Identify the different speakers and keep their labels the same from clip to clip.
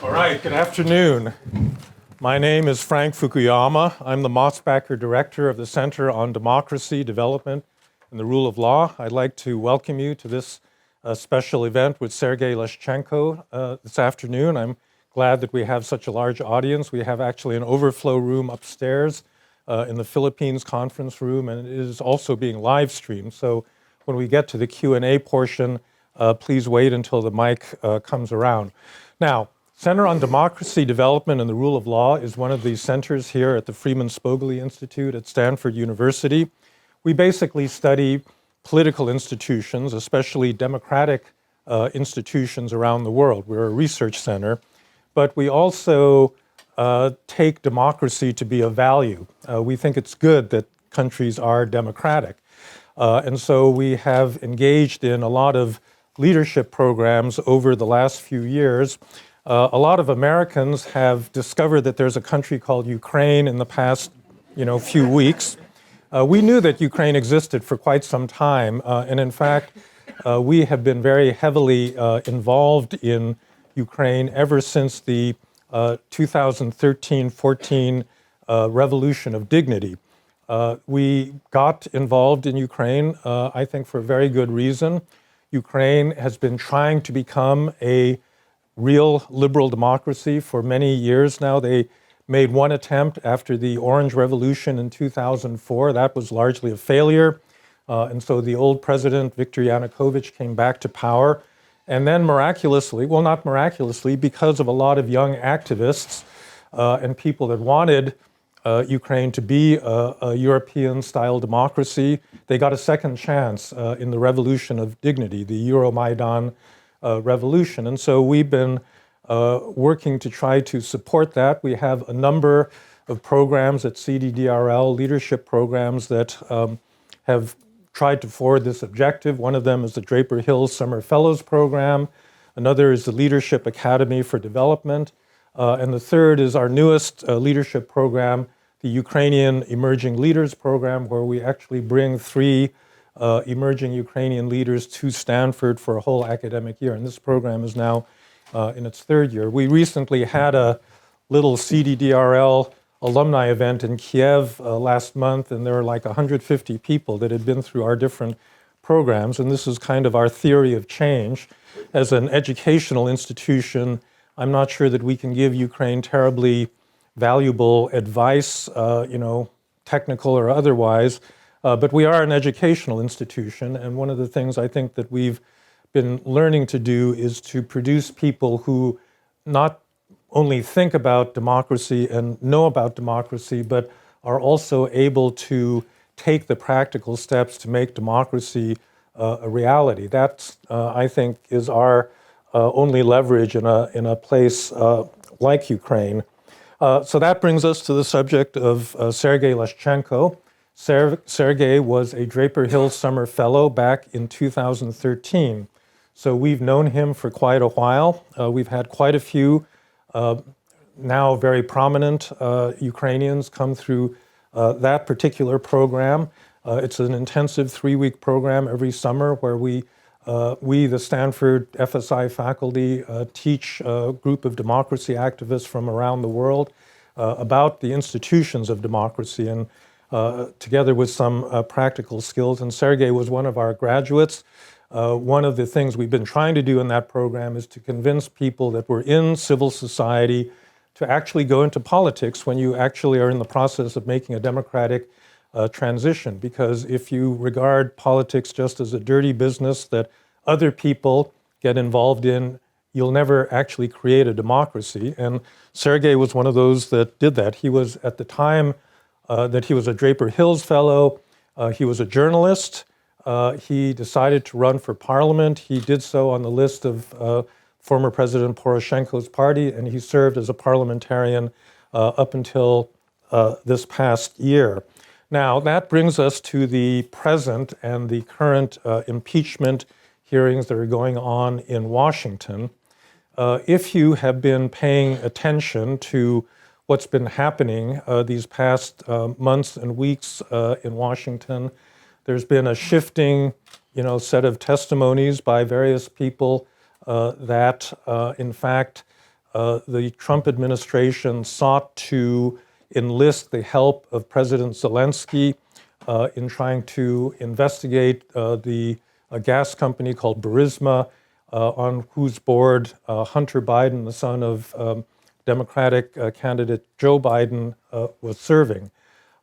Speaker 1: All right, good afternoon. My name is Frank Fukuyama. I'm the Mosbacher Director of the Center on Democracy, Development, and the Rule of Law. I'd like to welcome you to this special event with Sergei Leshchenko this afternoon. I'm glad that we have such a large audience. We have actually an overflow room upstairs in the Philippines conference room, and it is also being live streamed. So when we get to the Q&A portion, please wait until the mic comes around. Now, Center on Democracy, Development, and the Rule of Law is one of the centers here at the Freeman Spogli Institute at Stanford University. We basically study political institutions, especially democratic institutions around the world. We're a research center, but we also take democracy to be a value. We think it's good that countries are democratic. And so we have engaged in a lot of leadership programs over the last few years. A lot of Americans have discovered that there's a country called Ukraine in the past, few weeks. We knew that Ukraine existed for quite some time, and in fact, we have been very heavily involved in Ukraine ever since the 2013-14 Revolution of Dignity. We got involved in Ukraine, I think, for a very good reason. Ukraine has been trying to become a real liberal democracy for many years now. They made one attempt after the Orange Revolution in 2004. That was largely a failure. And so the old president, Viktor Yanukovych, came back to power. And then miraculously, well, not miraculously, because of a lot of young activists and people that wanted Ukraine to be a European-style democracy, they got a second chance in the Revolution of Dignity, the Euromaidan revolution. And so we've been working to try to support that. We have a number of programs at CDDRL, leadership programs that have tried to forward this objective. One of them is the Draper Hills Summer Fellows Program. Another is the Leadership Academy for Development. And the third is our newest leadership program, the Ukrainian Emerging Leaders Program, where we actually bring three emerging Ukrainian leaders to Stanford for a whole academic year. And this program is now in its third year. We recently had a little CDDRL alumni event in Kiev last month, and there were like 150 people that had been through our different programs. And this is kind of our theory of change. As an educational institution, I'm not sure that we can give Ukraine terribly valuable advice, technical or otherwise, but we are an educational institution, and one of the things I think that we've been learning to do is to produce people who not only think about democracy and know about democracy, but are also able to take the practical steps to make democracy a reality. That, I think, is our only leverage in a place like Ukraine. So that brings us to the subject of Sergei Leshchenko. Sergei was a Draper Hills Summer Fellow back in 2013. So we've known him for quite a while. We've had quite a few now very prominent Ukrainians come through that particular program. It's an intensive 3-week program every summer where we, the Stanford FSI faculty, teach a group of democracy activists from around the world about the institutions of democracy, and together with some practical skills. And Sergei was one of our graduates. One of the things we've been trying to do in that program is to convince people that were in civil society to actually go into politics when you actually are in the process of making a democratic transition. Because if you regard politics just as a dirty business that other people get involved in, you'll never actually create a democracy. And Sergei was one of those that did that. He was, at the time that he was a Draper Hills Fellow, he was a journalist. He decided to run for parliament. He did so on the list of former President Poroshenko's party, and he served as a parliamentarian up until this past year. Now, that brings us to the present and the current impeachment hearings that are going on in Washington. If you have been paying attention to what's been happening these past months and weeks in Washington, there's been a shifting, set of testimonies by various people that, in fact, the Trump administration sought to enlist the help of President Zelensky in trying to investigate a gas company called Burisma, on whose board Hunter Biden, the son of Democratic candidate Joe Biden, was serving.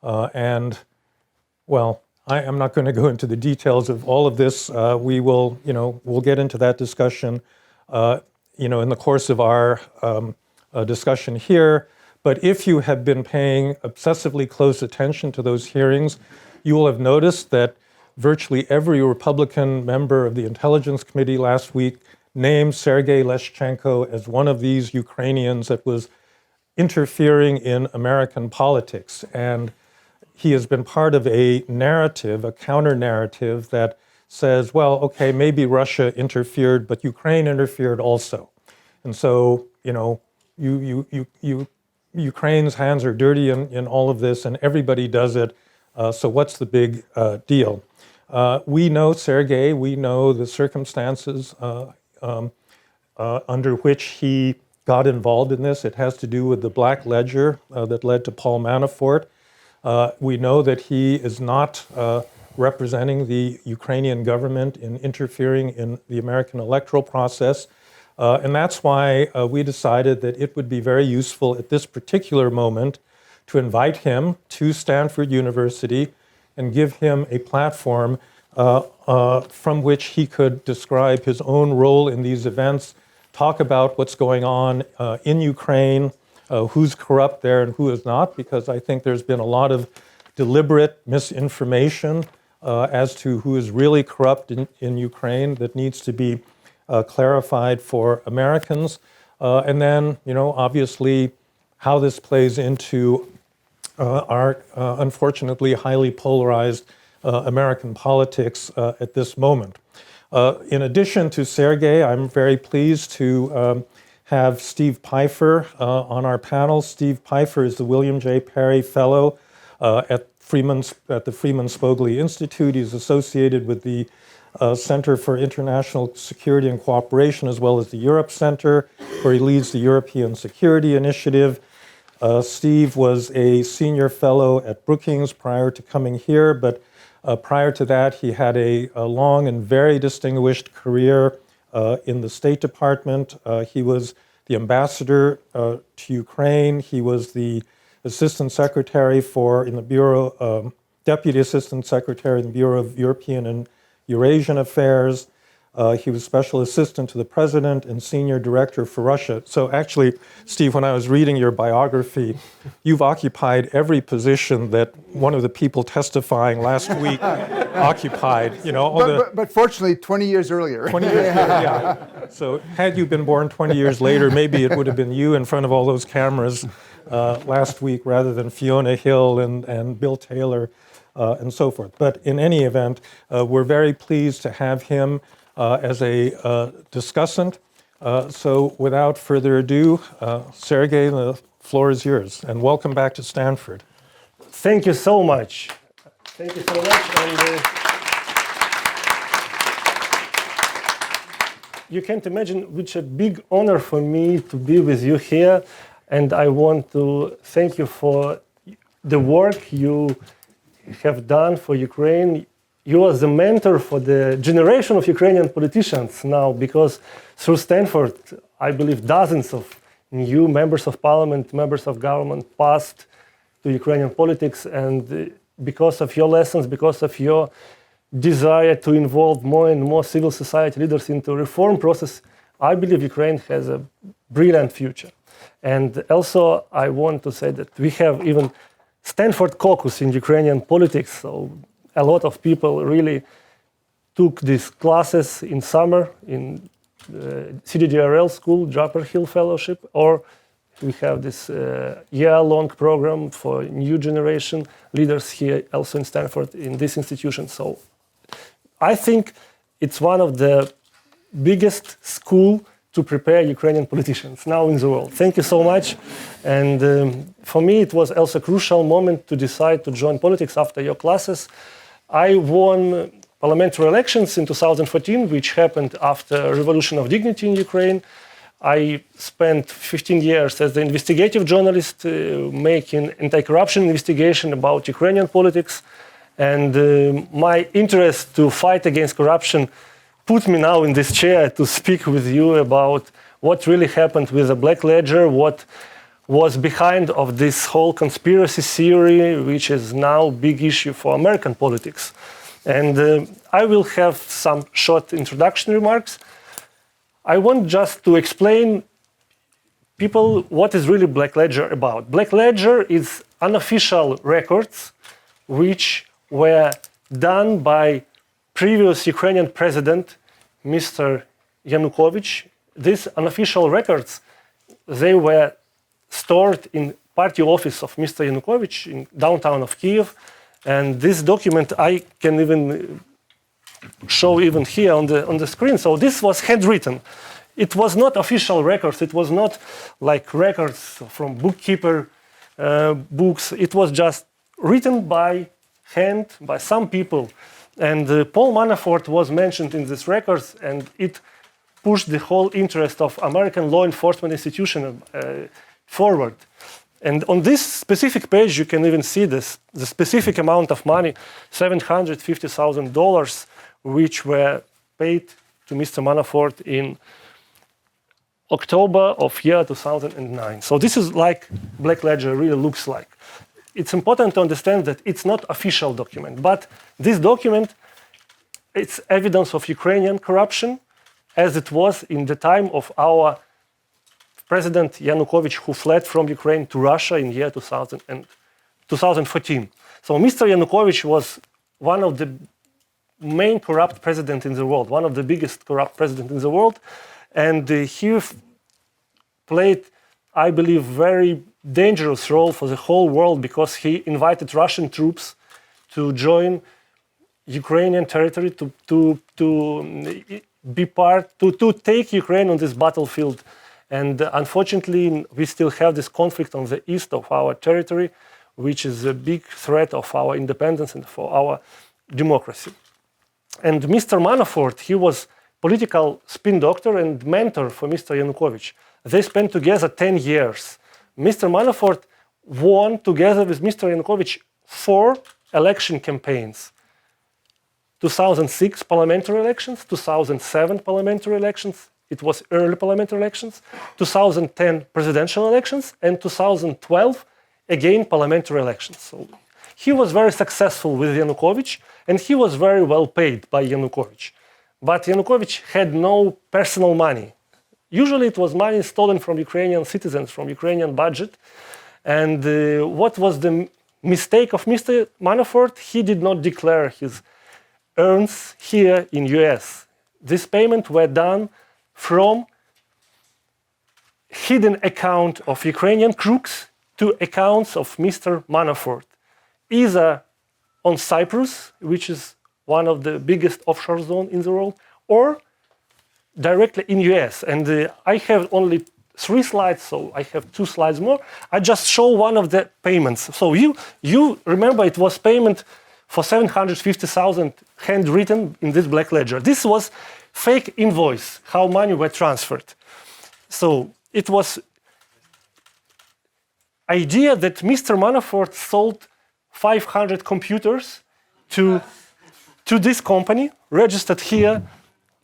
Speaker 1: And, well, I am not going to go into the details of all of this. We'll get into that discussion, in the course of our discussion here. But if you have been paying obsessively close attention to those hearings, you will have noticed that virtually every Republican member of the Intelligence Committee last week named Sergei Leshchenko as one of these Ukrainians that was interfering in American politics. And he has been part of a narrative, a counter-narrative that says, well, okay, maybe Russia interfered, but Ukraine interfered also. And so, Ukraine's hands are dirty in all of this, and everybody does it. So what's the big deal? We know Sergei, we know the circumstances under which he got involved in this. It has to do with the black ledger that led to Paul Manafort. We know that he is not representing the Ukrainian government in interfering in the American electoral process. And that's why we decided that it would be very useful at this particular moment to invite him to Stanford University and give him a platform from which he could describe his own role in these events, talk about what's going on in Ukraine, who's corrupt there and who is not, because I think there's been a lot of deliberate misinformation as to who is really corrupt in Ukraine that needs to be clarified for Americans. And then, obviously, how this plays into our unfortunately highly polarized American politics at this moment. In addition to Sergei, I'm very pleased to have Steve Pifer on our panel. Steve Pifer is the William J. Perry Fellow at the Freeman Spogli Institute. He's associated with the Center for International Security and Cooperation, as well as the Europe Center, where he leads the European Security Initiative. Steve was a senior fellow at Brookings prior to coming here, but prior to that, he had a long and very distinguished career in the State Department. He was the ambassador to Ukraine. He was the assistant secretary in the Bureau, deputy assistant secretary in the Bureau of European and Eurasian Affairs. He was special assistant to the president and senior director for Russia. So actually, Steve, when I was reading your biography, you've occupied every position that one of the people testifying last week occupied.
Speaker 2: But fortunately, 20 years earlier.
Speaker 1: 20 years later, yeah. So had you been born 20 years later, maybe it would have been you in front of all those cameras last week rather than Fiona Hill and Bill Taylor and so forth. But in any event, we're very pleased to have him as a discussant. So without further ado, Sergei, the floor is yours, and welcome back to Stanford.
Speaker 3: Thank you so much. Thank you so much. And, you can't imagine which a big honor for me to be with you here, and I want to thank you for the work you have done for Ukraine. You are the mentor for the generation of Ukrainian politicians now, because through Stanford, I believe dozens of new members of parliament, members of government passed to Ukrainian politics. And because of your lessons, because of your desire to involve more and more civil society leaders into the reform process, I believe Ukraine has a brilliant future. And also, I want to say that we have even Stanford caucus in Ukrainian politics. So a lot of people really took these classes in summer in CDDRL school, Draper Hill Fellowship, or we have this year-long program for new generation leaders here also in Stanford in this institution. So I think it's one of the biggest school to prepare Ukrainian politicians now in the world. Thank you so much. And for me, it was also a crucial moment to decide to join politics after your classes. I won parliamentary elections in 2014, which happened after Revolution of Dignity in Ukraine. I spent 15 years as the investigative journalist making anti-corruption investigation about Ukrainian politics. And my interest to fight against corruption put me now in this chair to speak with you about what really happened with the Black Ledger, what was behind of this whole conspiracy theory, which is now a big issue for American politics. And I will have some short introduction remarks. I want just to explain people what is really Black Ledger about. Black Ledger is unofficial records which were done by previous Ukrainian president, Mr. Yanukovych. These unofficial records, they were stored in party office of Mr. Yanukovych in downtown of Kiev. And this document I can even show even here on the screen. So this was handwritten. It was not official records. It was not like records from bookkeeper books. It was just written by hand by some people. And Paul Manafort was mentioned in these records, and it pushed the whole interest of American law enforcement institution forward. And on this specific page, you can even see this, the specific amount of money, $750,000, which were paid to Mr. Manafort in October of year 2009. So this is like Black Ledger really looks like. It's important to understand that it's not official document, but this document, it's evidence of Ukrainian corruption as it was in the time of our President Yanukovych, who fled from Ukraine to Russia in year 2014. So Mr. Yanukovych was one of the main corrupt presidents in the world, one of the biggest corrupt presidents in the world. And he played, I believe, very dangerous role for the whole world because he invited Russian troops to join Ukrainian territory to be part, to take Ukraine on this battlefield. And unfortunately, we still have this conflict on the east of our territory, which is a big threat of our independence and for our democracy. And Mr. Manafort, he was political spin doctor and mentor for Mr. Yanukovych. They spent together 10 years. Mr. Manafort won together with Mr. Yanukovych 4 election campaigns. 2006 parliamentary elections, 2007 parliamentary elections, it was early parliamentary elections, 2010 presidential elections, and 2012 again parliamentary elections. So he was very successful with Yanukovych, and he was very well paid by Yanukovych. But Yanukovych had no personal money. Usually it was money stolen from Ukrainian citizens, from Ukrainian budget. And what was the mistake of Mr. Manafort? He did not declare his earnings here in US. This payment were done from hidden account of Ukrainian crooks to accounts of Mr. Manafort, either on Cyprus, which is one of the biggest offshore zones in the world, or directly in US. And I have only 3 slides, so I have 2 slides more. I just show one of the payments. So you remember it was payment for $750,000 handwritten in this Black Ledger. This was fake invoice, how money were transferred. So it was idea that Mr. Manafort sold 500 computers to this company, registered here.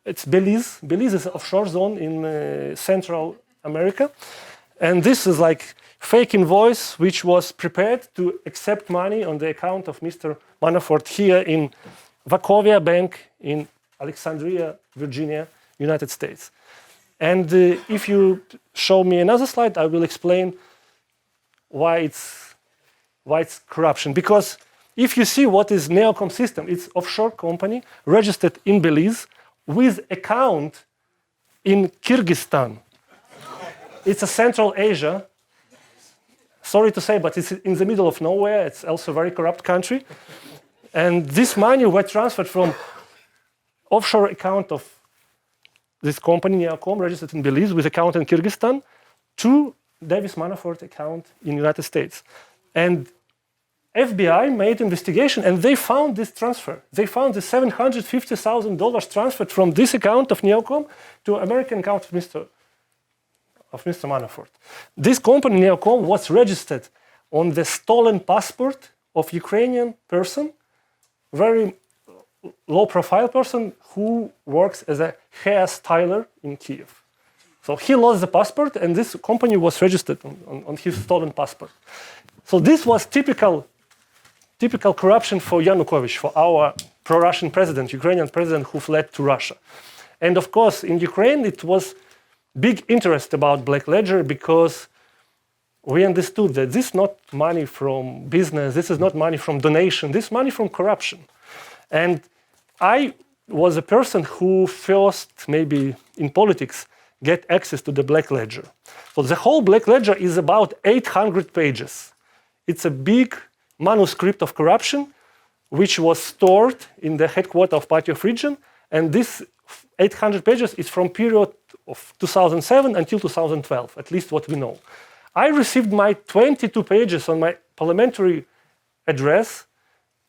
Speaker 3: It's Belize. Belize is an offshore zone in Central America. And this is like fake invoice, which was prepared to accept money on the account of Mr. Manafort here in Wachovia Bank in Alexandria, Virginia, United States. And if you show me another slide, I will explain why it's corruption. Because if you see what is Neocom system, it's offshore company registered in Belize with account in Kyrgyzstan. It's a Central Asia. Sorry to say, but it's in the middle of nowhere. It's also a very corrupt country. And this money were transferred from offshore account of this company, Neocom, registered in Belize with account in Kyrgyzstan, to Davis Manafort account in the United States. And FBI made investigation and they found this transfer. They found the $750,000 transferred from this account of Neocom to American account of Mr. of Mr. Manafort. This company, Neocom, was registered on the stolen passport of Ukrainian person, very low-profile person who works as a hairstyler in Kiev. So he lost the passport, and this company was registered on his stolen passport. So this was typical corruption for Yanukovych, for our pro-Russian president, Ukrainian president who fled to Russia. And of course, in Ukraine, it was big interest about Black Ledger because we understood that this is not money from business, this is not money from donation, this is money from corruption. And I was a person who first, maybe in politics, get access to the Black Ledger. So the whole Black Ledger is about 800 pages. It's a big manuscript of corruption, which was stored in the headquarters of Party of Region, and this 800 pages is from period of 2007 until 2012, at least what we know. I received my 22 pages on my parliamentary address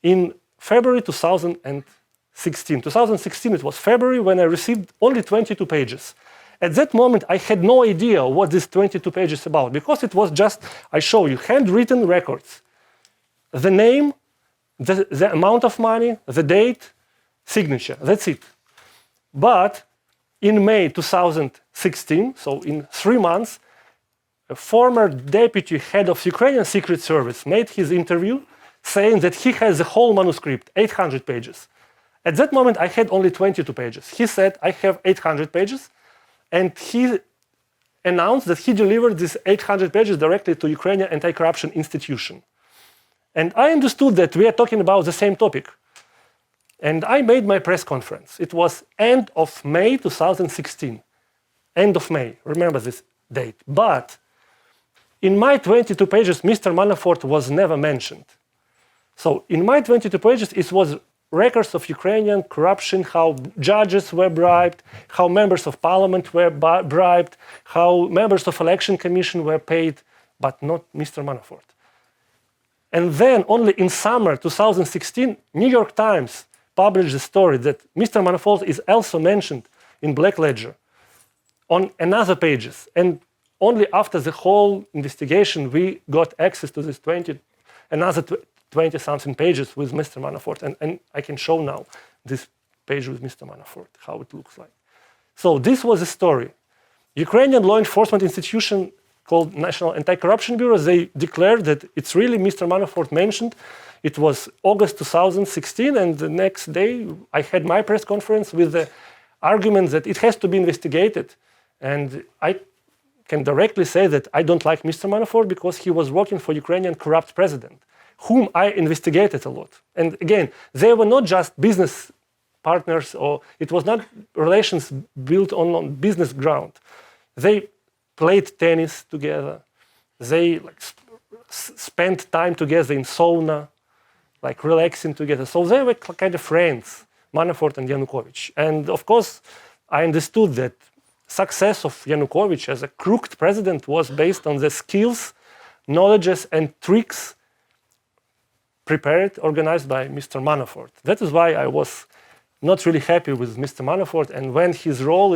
Speaker 3: in February 2016. 2016, it was February when I received only 22 pages. At that moment, I had no idea what this 22 pages is about, because it was just, I show you, handwritten records. The name, the amount of money, the date, signature, that's it. But in May 2016, so in 3 months, a former deputy head of Ukrainian Secret Service made his interview saying that he has the whole manuscript, 800 pages. At that moment, I had only 22 pages. He said, I have 800 pages, and he announced that he delivered these 800 pages directly to Ukrainian anti-corruption institution. And I understood that we are talking about the same topic. And I made my press conference. It was end of May 2016. End of May, remember this date. But in my 22 pages, Mr. Manafort was never mentioned. So in my 22 pages, it was records of Ukrainian corruption, how judges were bribed, how members of parliament were bribed, how members of election commission were paid, but not Mr. Manafort. And then only in summer 2016, New York Times published the story that Mr. Manafort is also mentioned in Black Ledger on another pages. And only after the whole investigation, we got access to this another 20-something pages with Mr. Manafort. And I can show now this page with Mr. Manafort, how it looks like. So this was the story. Ukrainian law enforcement institution called National Anti-Corruption Bureau, they declared that it's really Mr. Manafort mentioned. It was August 2016, and the next day I had my press conference with the argument that it has to be investigated. And I can directly say that I don't like Mr. Manafort because he was working for Ukrainian corrupt president, whom I investigated a lot. And again, they were not just business partners, or it was not relations built on business ground. They played tennis together. They spent time together in sauna, relaxing together. So they were kind of friends, Manafort and Yanukovych. And of course, I understood that success of Yanukovych as a crooked president was based on the skills, knowledges, and tricks prepared, organized by Mr. Manafort. That is why I was not really happy with Mr. Manafort. And when his role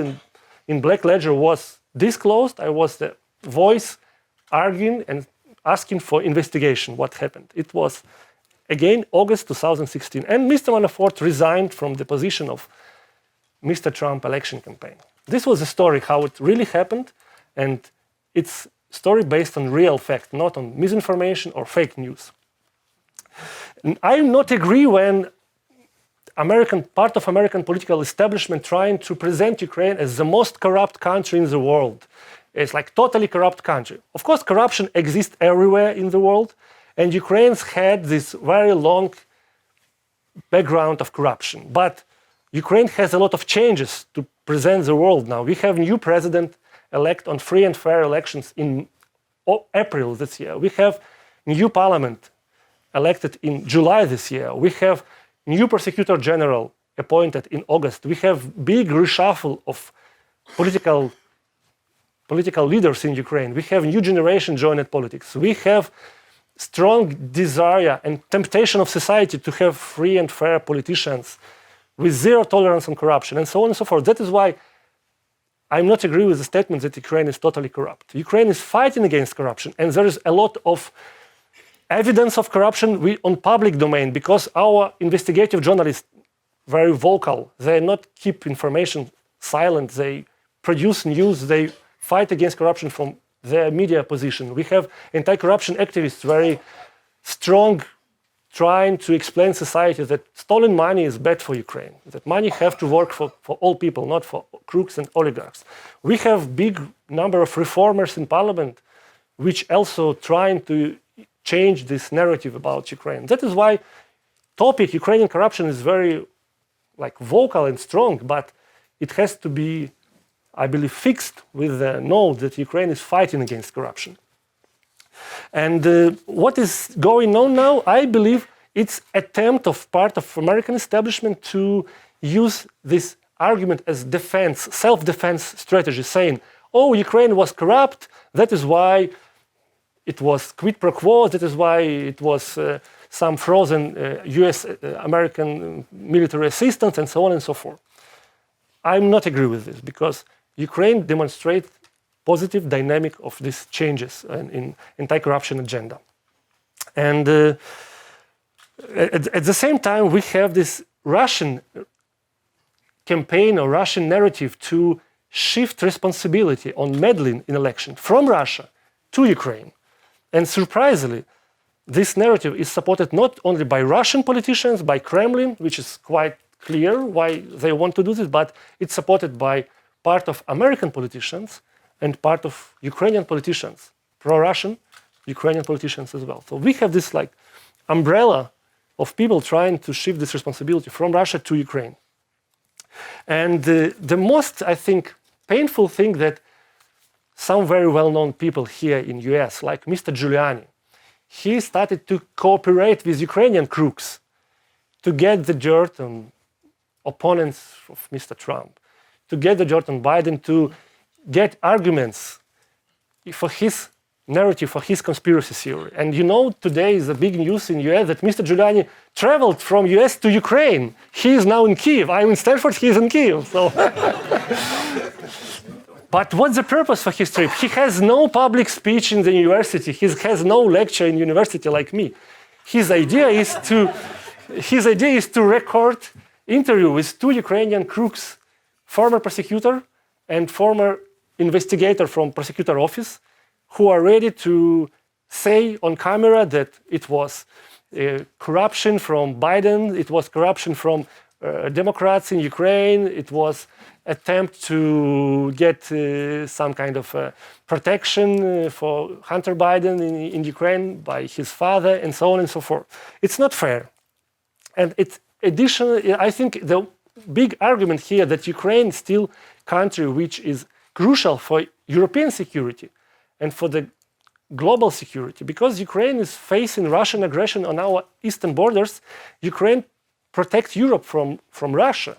Speaker 3: in Black Ledger was disclosed, I was the voice arguing and asking for investigation, what happened. It was, again, August 2016. And Mr. Manafort resigned from the position of Mr. Trump election campaign. This was the story, how it really happened. And it's a story based on real fact, not on misinformation or fake news. And I not agree when part of American political establishment trying to present Ukraine as the most corrupt country in the world. It's like totally corrupt country. Of course, corruption exists everywhere in the world, and Ukraine's had this very long background of corruption. But Ukraine has a lot of changes to present the world now. We have new president elect on free and fair elections in April this year. We have new parliament elected in July this year. We have new prosecutor general appointed in August. We have big reshuffle of political leaders in Ukraine. We have new generation joined politics. We have strong desire and temptation of society to have free and fair politicians with zero tolerance on corruption, and so on and so forth. That is why I'm not agree with the statement that Ukraine is totally corrupt. Ukraine is fighting against corruption, and there is a lot of evidence of corruption on public domain because our investigative journalists very vocal. They not keep information silent. They produce news. They fight against corruption from their media position. We have anti-corruption activists very strong, trying to explain society that stolen money is bad for Ukraine, that money have to work for all people, not for crooks and oligarchs. We have big number of reformers in parliament, which also trying to change this narrative about Ukraine. That is why topic Ukrainian corruption is very vocal and strong, but it has to be, I believe, fixed with the note that Ukraine is fighting against corruption. And what is going on now, I believe it's attempt of part of American establishment to use this argument as defense, self-defense strategy, saying, oh, Ukraine was corrupt, that is why it was quid pro quo, that is why it was some frozen US American military assistance and so on and so forth. I'm not agree with this because Ukraine demonstrates positive dynamic of these changes in anti-corruption agenda. And at the same time, we have this Russian campaign or Russian narrative to shift responsibility on meddling in election from Russia to Ukraine. And surprisingly, this narrative is supported not only by Russian politicians, by Kremlin, which is quite clear why they want to do this, but it's supported by part of American politicians and part of Ukrainian politicians, pro-Russian Ukrainian politicians as well. So we have this umbrella of people trying to shift this responsibility from Russia to Ukraine. And the most, I think, painful thing that some very well-known people here in US, like Mr. Giuliani, he started to cooperate with Ukrainian crooks to get the dirt on opponents of Mr. Trump, to get the dirt on Biden, to get arguments for his narrative, for his conspiracy theory. And today is a big news in US that Mr. Giuliani traveled from US to Ukraine. He is now in Kyiv. I'm in Stanford, he is in Kyiv. So. But what's the purpose for his trip? He has no public speech in the university. He has no lecture in university like me. His idea is to record interview with two Ukrainian crooks, former prosecutor and former investigator from prosecutor office, who are ready to say on camera that it was corruption from Biden, it was corruption from Democrats in Ukraine, it was attempt to get some kind of protection for Hunter Biden in Ukraine by his father, and so on and so forth. It's not fair. And it's additionally, I think the big argument here that Ukraine is still a country which is crucial for European security and for the global security. Because Ukraine is facing Russian aggression on our eastern borders, Ukraine protects Europe from Russia.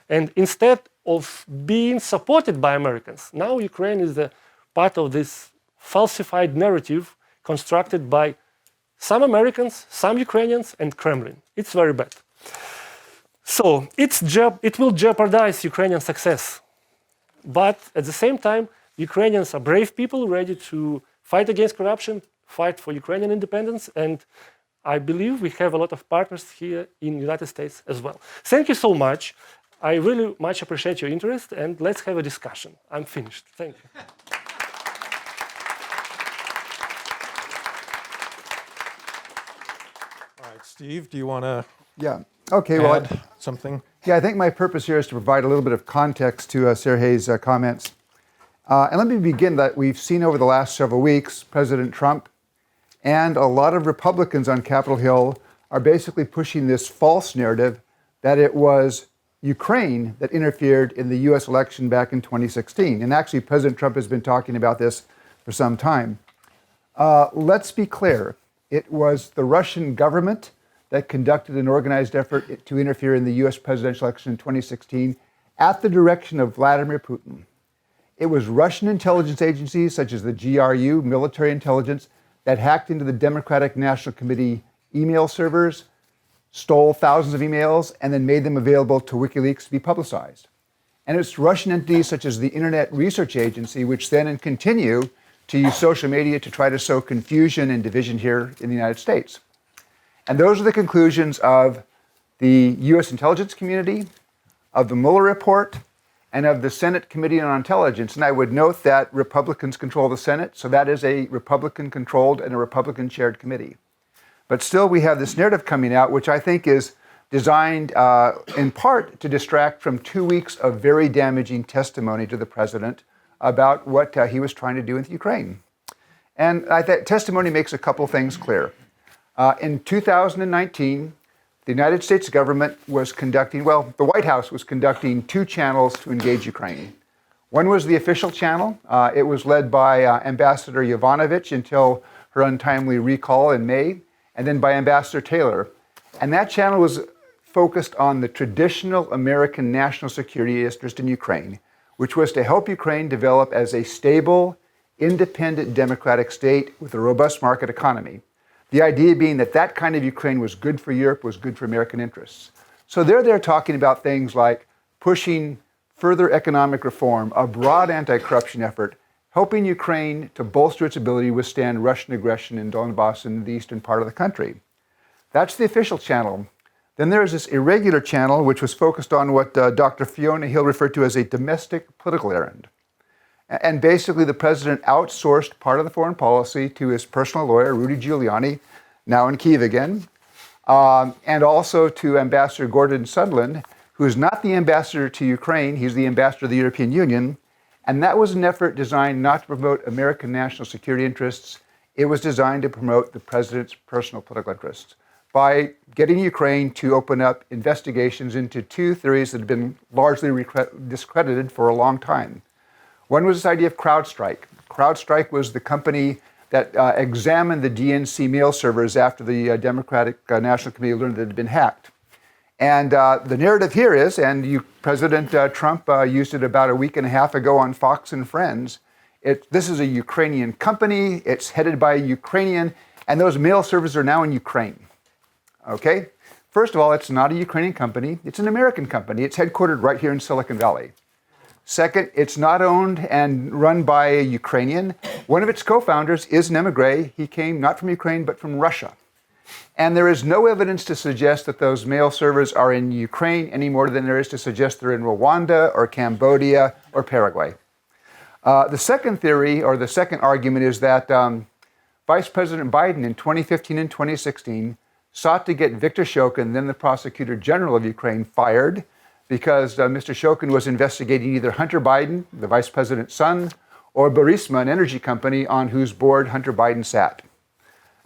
Speaker 3: And instead of being supported by Americans, now Ukraine is a part of this falsified narrative constructed by some Americans, some Ukrainians, and Kremlin. It's very bad. So it will jeopardize Ukrainian success. But at the same time, Ukrainians are brave people ready to fight against corruption, fight for Ukrainian independence, and I believe we have a lot of partners here in the United States as well. Thank you so much. I really much appreciate your interest, and let's have a discussion. I'm finished. Thank you.
Speaker 1: All right, Steve, do you want to
Speaker 2: add
Speaker 1: something?
Speaker 2: Yeah, I think my purpose here is to provide a little bit of context to Sergei's comments. And let me begin that we've seen over the last several weeks, President Trump and a lot of Republicans on Capitol Hill are basically pushing this false narrative that it was Ukraine that interfered in the US election back in 2016. And actually, President Trump has been talking about this for some time. Let's be clear. It was the Russian government that conducted an organized effort to interfere in the US presidential election in 2016 at the direction of Vladimir Putin. It was Russian intelligence agencies such as the GRU, military intelligence, that hacked into the Democratic National Committee email servers, stole thousands of emails, and then made them available to WikiLeaks to be publicized. and it's Russian entities such as the Internet Research Agency, which then continue to use social media to try to sow confusion and division here in the United States. And those are the conclusions of the U.S. intelligence community, of the Mueller report, and of the Senate Committee on Intelligence. And I would note that Republicans control the Senate, so that is a Republican-controlled and a Republican-chaired committee. But still, we have this narrative coming out, which I think is designed in part to distract from 2 weeks of very damaging testimony to the president about what he was trying to do with Ukraine. And that testimony makes a couple things clear. In 2019, the United States government was conducting, well, the White House was conducting 2 channels to engage Ukraine. One was the official channel. It was led by Ambassador Yovanovitch until her untimely recall in May, and then by Ambassador Taylor. And that channel was focused on the traditional American national security interest in Ukraine, which was to help Ukraine develop as a stable, independent, democratic state with a robust market economy. The idea being that that kind of Ukraine was good for Europe, was good for American interests. So they're talking about things like pushing further economic reform, a broad anti-corruption effort, helping Ukraine to bolster its ability to withstand Russian aggression in Donbass and the eastern part of the country. That's the official channel. Then there's this irregular channel, which was focused on what Dr. Fiona Hill referred to as a domestic political errand. And basically, the president outsourced part of the foreign policy to his personal lawyer, Rudy Giuliani, now in Kyiv again, and also to Ambassador Gordon Sondland, who is not the ambassador to Ukraine, he's the ambassador to the European Union. And that was an effort designed not to promote American national security interests. It was designed to promote the president's personal political interests by getting Ukraine to open up investigations into 2 theories that have been largely discredited for a long time. One was this idea of CrowdStrike. CrowdStrike was the company that examined the DNC mail servers after the Democratic National Committee learned that it had been hacked. And the narrative here is, and President Trump used it about a week and a half ago on Fox and Friends, this is a Ukrainian company, it's headed by a Ukrainian, and those mail servers are now in Ukraine. Okay? First of all, it's not a Ukrainian company, it's an American company. It's headquartered right here in Silicon Valley. Second, it's not owned and run by a Ukrainian. One of its co-founders is an immigrant. He came not from Ukraine, but from Russia. And there is no evidence to suggest that those mail servers are in Ukraine any more than there is to suggest they're in Rwanda or Cambodia or Paraguay. The second theory, or the second argument, is that Vice President Biden in 2015 and 2016 sought to get Viktor Shokin, then the Prosecutor General of Ukraine, fired because Mr. Shokin was investigating either Hunter Biden, the vice president's son, or Burisma, an energy company on whose board Hunter Biden sat.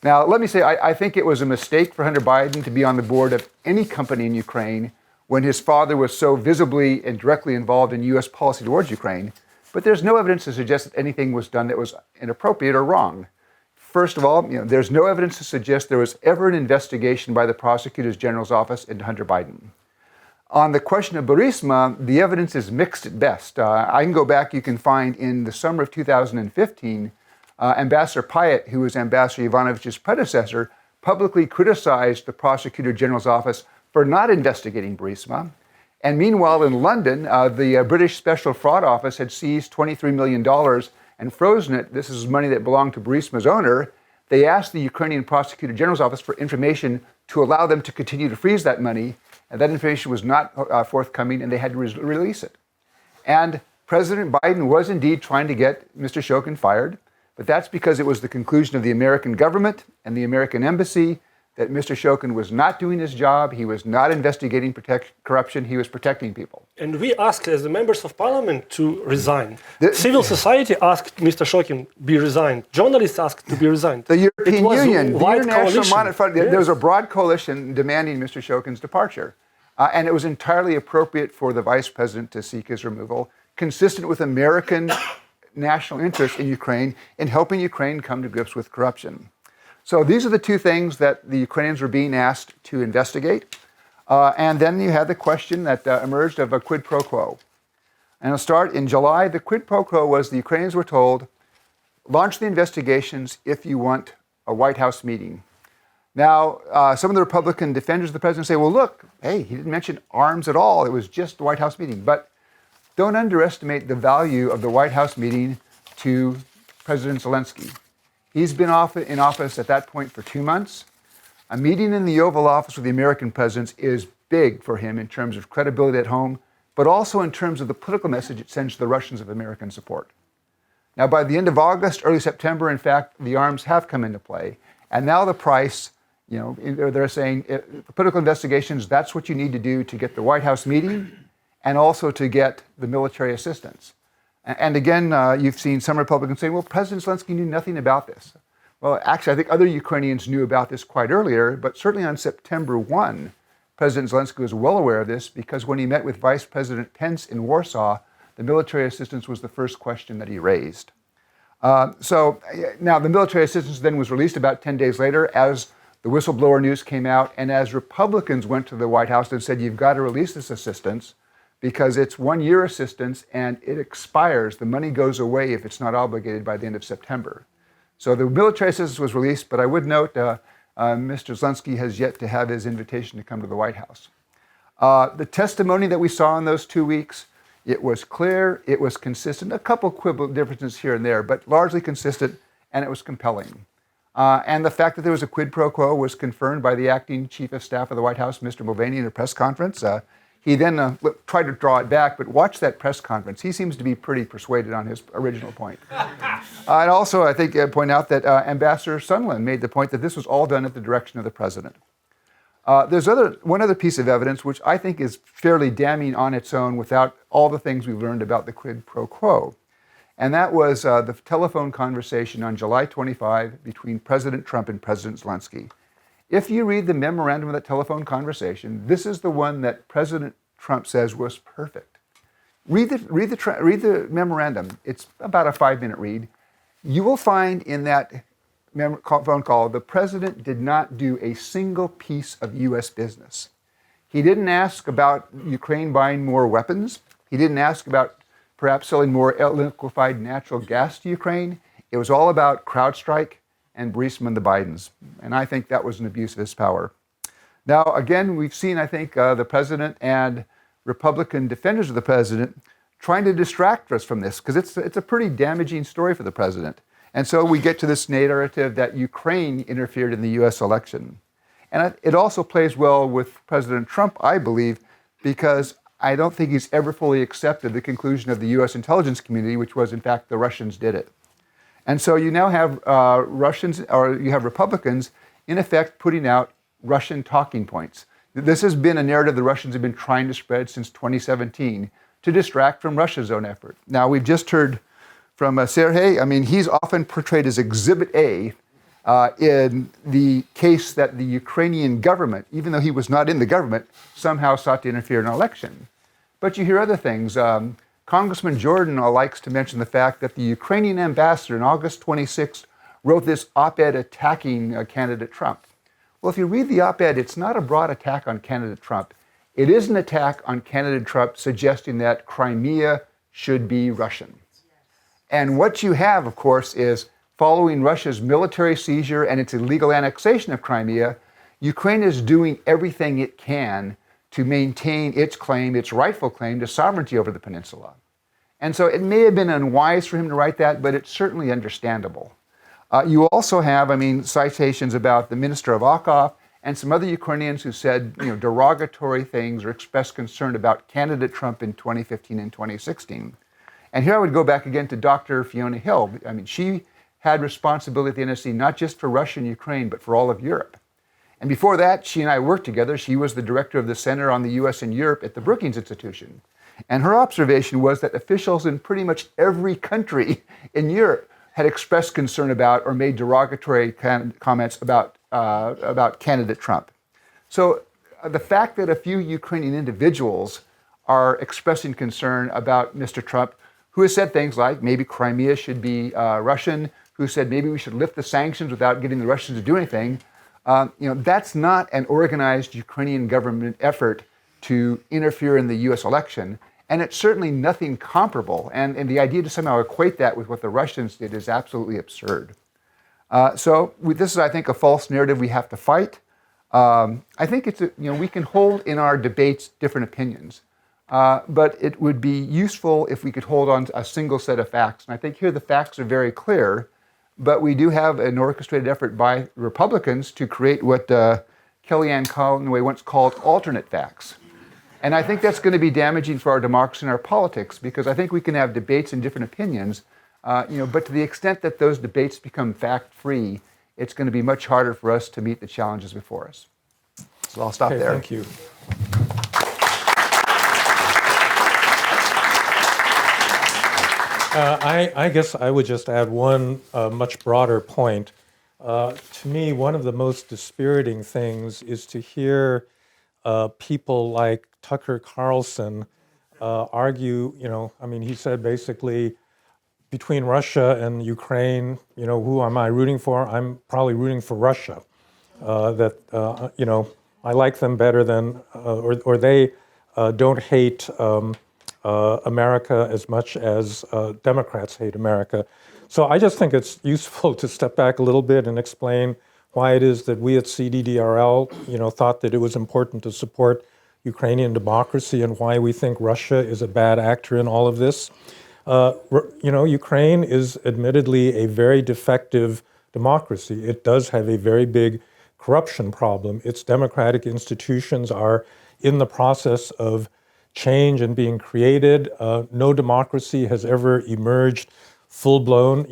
Speaker 2: Now, let me say, I think it was a mistake for Hunter Biden to be on the board of any company in Ukraine when his father was so visibly and directly involved in U.S. policy towards Ukraine. But there's no evidence to suggest that anything was done that was inappropriate or wrong. First of all, there's no evidence to suggest there was ever an investigation by the Prosecutor General's office into Hunter Biden. On the question of Burisma, the evidence is mixed at best. I can go back, you can find in the summer of 2015, Ambassador Pyatt, who was Ambassador Yovanovitch's predecessor, publicly criticized the Prosecutor General's office for not investigating Burisma. And meanwhile, in London, the British Special Fraud Office had seized $23 million and frozen it. This is money that belonged to Burisma's owner. They asked the Ukrainian Prosecutor General's office for information to allow them to continue to freeze that money. And that information was not forthcoming, and they had to release it. And President Biden was indeed trying to get Mr. Shokin fired, but that's because it was the conclusion of the American government and the American embassy that Mr. Shokin was not doing his job, he was not investigating corruption, he was protecting people.
Speaker 3: And we asked as the members of parliament to resign. Civil society asked Mr. Shokin be resigned. Journalists asked to be resigned.
Speaker 2: The European Union, the International Monetary Fund,
Speaker 3: yes.
Speaker 2: There was a broad coalition demanding Mr. Shokin's departure. And it was entirely appropriate for the vice president to seek his removal, consistent with American national interest in Ukraine in helping Ukraine come to grips with corruption. So these are the 2 things that the Ukrainians were being asked to investigate. And then you had the question that emerged of a quid pro quo. And it'll start in July. The quid pro quo was the Ukrainians were told, launch the investigations if you want a White House meeting. Now, some of the Republican defenders of the president say, well, look, hey, he didn't mention arms at all. It was just the White House meeting. But don't underestimate the value of the White House meeting to President Zelensky. He's been in office at that point for 2 months. A meeting in the Oval Office with the American presidents is big for him in terms of credibility at home, but also in terms of the political message it sends to the Russians of American support. Now, by the end of August, early September, in fact, the arms have come into play. And now the price, they're saying, for political investigations, that's what you need to do to get the White House meeting and also to get the military assistance. And again, you've seen some Republicans saying, well, President Zelensky knew nothing about this. Well, actually, I think other Ukrainians knew about this quite earlier, but certainly on September 1, President Zelensky was well aware of this because when he met with Vice President Pence in Warsaw, the military assistance was the first question that he raised. So now the military assistance then was released about 10 days later as the whistleblower news came out and as Republicans went to the White House and said, you've got to release this assistance because it's 1 year assistance and it expires. The money goes away if it's not obligated by the end of September. So the military assistance was released, but I would note Mr. Zelensky has yet to have his invitation to come to the White House. The testimony that we saw in those 2 weeks, it was clear, it was consistent, a couple quibble differences here and there, but largely consistent, and it was compelling. And the fact that there was a quid pro quo was confirmed by the acting chief of staff of the White House, Mr. Mulvaney, in a press conference. He then tried to draw it back, but watch that press conference. He seems to be pretty persuaded on his original point. And also, I think I'd point out that Ambassador Sondland made the point that this was all done at the direction of the president. There's one other piece of evidence which I think is fairly damning on its own without all the things we've learned about the quid pro quo. And that was the telephone conversation on July 25 between President Trump and President Zelensky. If you read the memorandum of that telephone conversation, this is the one that President Trump says was perfect. Read the memorandum. It's about a 5-minute read. You will find in that phone call, the president did not do a single piece of U.S. business. He didn't ask about Ukraine buying more weapons. He didn't ask about perhaps selling more liquefied natural gas to Ukraine. It was all about CrowdStrike and Burisma and the Bidens. And I think that was an abuse of his power. Now, again, we've seen, I think, the president and Republican defenders of the president trying to distract us from this because it's a pretty damaging story for the president. And so we get to this narrative that Ukraine interfered in the U.S. election. And it also plays well with President Trump, I believe, because I don't think he's ever fully accepted the conclusion of the U.S. intelligence community, which was, in fact, the Russians did it. And so you now have you have Republicans, in effect, putting out Russian talking points. This has been a narrative the Russians have been trying to spread since 2017 to distract from Russia's own effort. Now, we've just heard from Sergei. I mean, he's often portrayed as Exhibit A in the case that the Ukrainian government, even though he was not in the government, somehow sought to interfere in an election. But you hear other things. Congressman Jordan likes to mention the fact that the Ukrainian ambassador on August 26th wrote this op-ed attacking candidate Trump. Well, if you read the op-ed, it's not a broad attack on candidate Trump. It is an attack on candidate Trump suggesting that Crimea should be Russian. And what you have, of course, is following Russia's military seizure and its illegal annexation of Crimea, Ukraine is doing everything it can to maintain its claim, its rightful claim to sovereignty over the peninsula. And so it may have been unwise for him to write that, but it's certainly understandable. You also have, citations about the minister of Akov and some other Ukrainians who said, derogatory things or expressed concern about candidate Trump in 2015 and 2016. And here I would go back again to Dr. Fiona Hill. She had responsibility at the NSC not just for Russia and Ukraine, but for all of Europe. And before that, she and I worked together. She was the director of the Center on the U.S. and Europe at the Brookings Institution. And her observation was that officials in pretty much every country in Europe had expressed concern about or made derogatory comments about candidate Trump. So the fact that a few Ukrainian individuals are expressing concern about Mr. Trump, who has said things like maybe Crimea should be Russian, who said maybe we should lift the sanctions without getting the Russians to do anything, that's not an organized Ukrainian government effort to interfere in the U.S. election. And it's certainly nothing comparable. And the idea to somehow equate that with what the Russians did is absolutely absurd. This is, I think, a false narrative we have to fight. I think we can hold in our debates different opinions. but it would be useful if we could hold on to a single set of facts. And I think here the facts are very clear, but we do have an orchestrated effort by Republicans to create what Kellyanne Conway once called alternate facts. And I think that's going to be damaging for our democracy and our politics, because I think we can have debates and different opinions, but to the extent that those debates become fact-free, it's going to be much harder for us to meet the challenges before us. So I'll stop there.
Speaker 1: Thank you. I guess I would just add one much broader point. To me, one of the most dispiriting things is to hear people like Tucker Carlson argue, he said basically, between Russia and Ukraine, who am I rooting for? I'm probably rooting for Russia. I like them better than, or they don't hate America as much as Democrats hate America. So I just think it's useful to step back a little bit and explain why it is that we at CDDRL, thought that it was important to support Ukrainian democracy and why we think Russia is a bad actor in all of this. Ukraine is admittedly a very defective democracy. It does have a very big corruption problem. Its democratic institutions are in the process of change and being created. No democracy has ever emerged full-blown,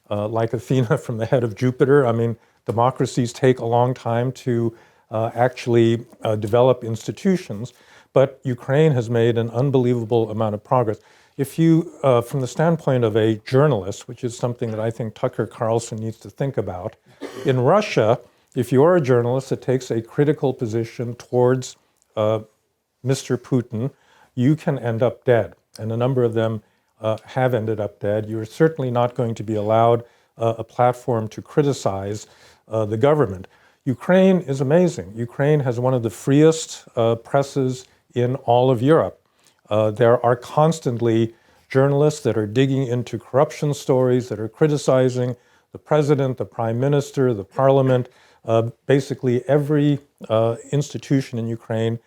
Speaker 1: like Athena from the head of Jupiter. Democracies take a long time to actually develop institutions, but Ukraine has made an unbelievable amount of progress. If you, from the standpoint of a journalist, which is something that I think Tucker Carlson needs to think about, in Russia, if you're a journalist that takes a critical position towards Mr. Putin, you can end up dead. And a number of them have ended up dead. You're certainly not going to be allowed a platform to criticize the government. Ukraine is amazing. Ukraine has one of the freest presses in all of Europe. There are constantly journalists that are digging into corruption stories, that are criticizing the president, the prime minister, the parliament. Basically, every institution in Ukraine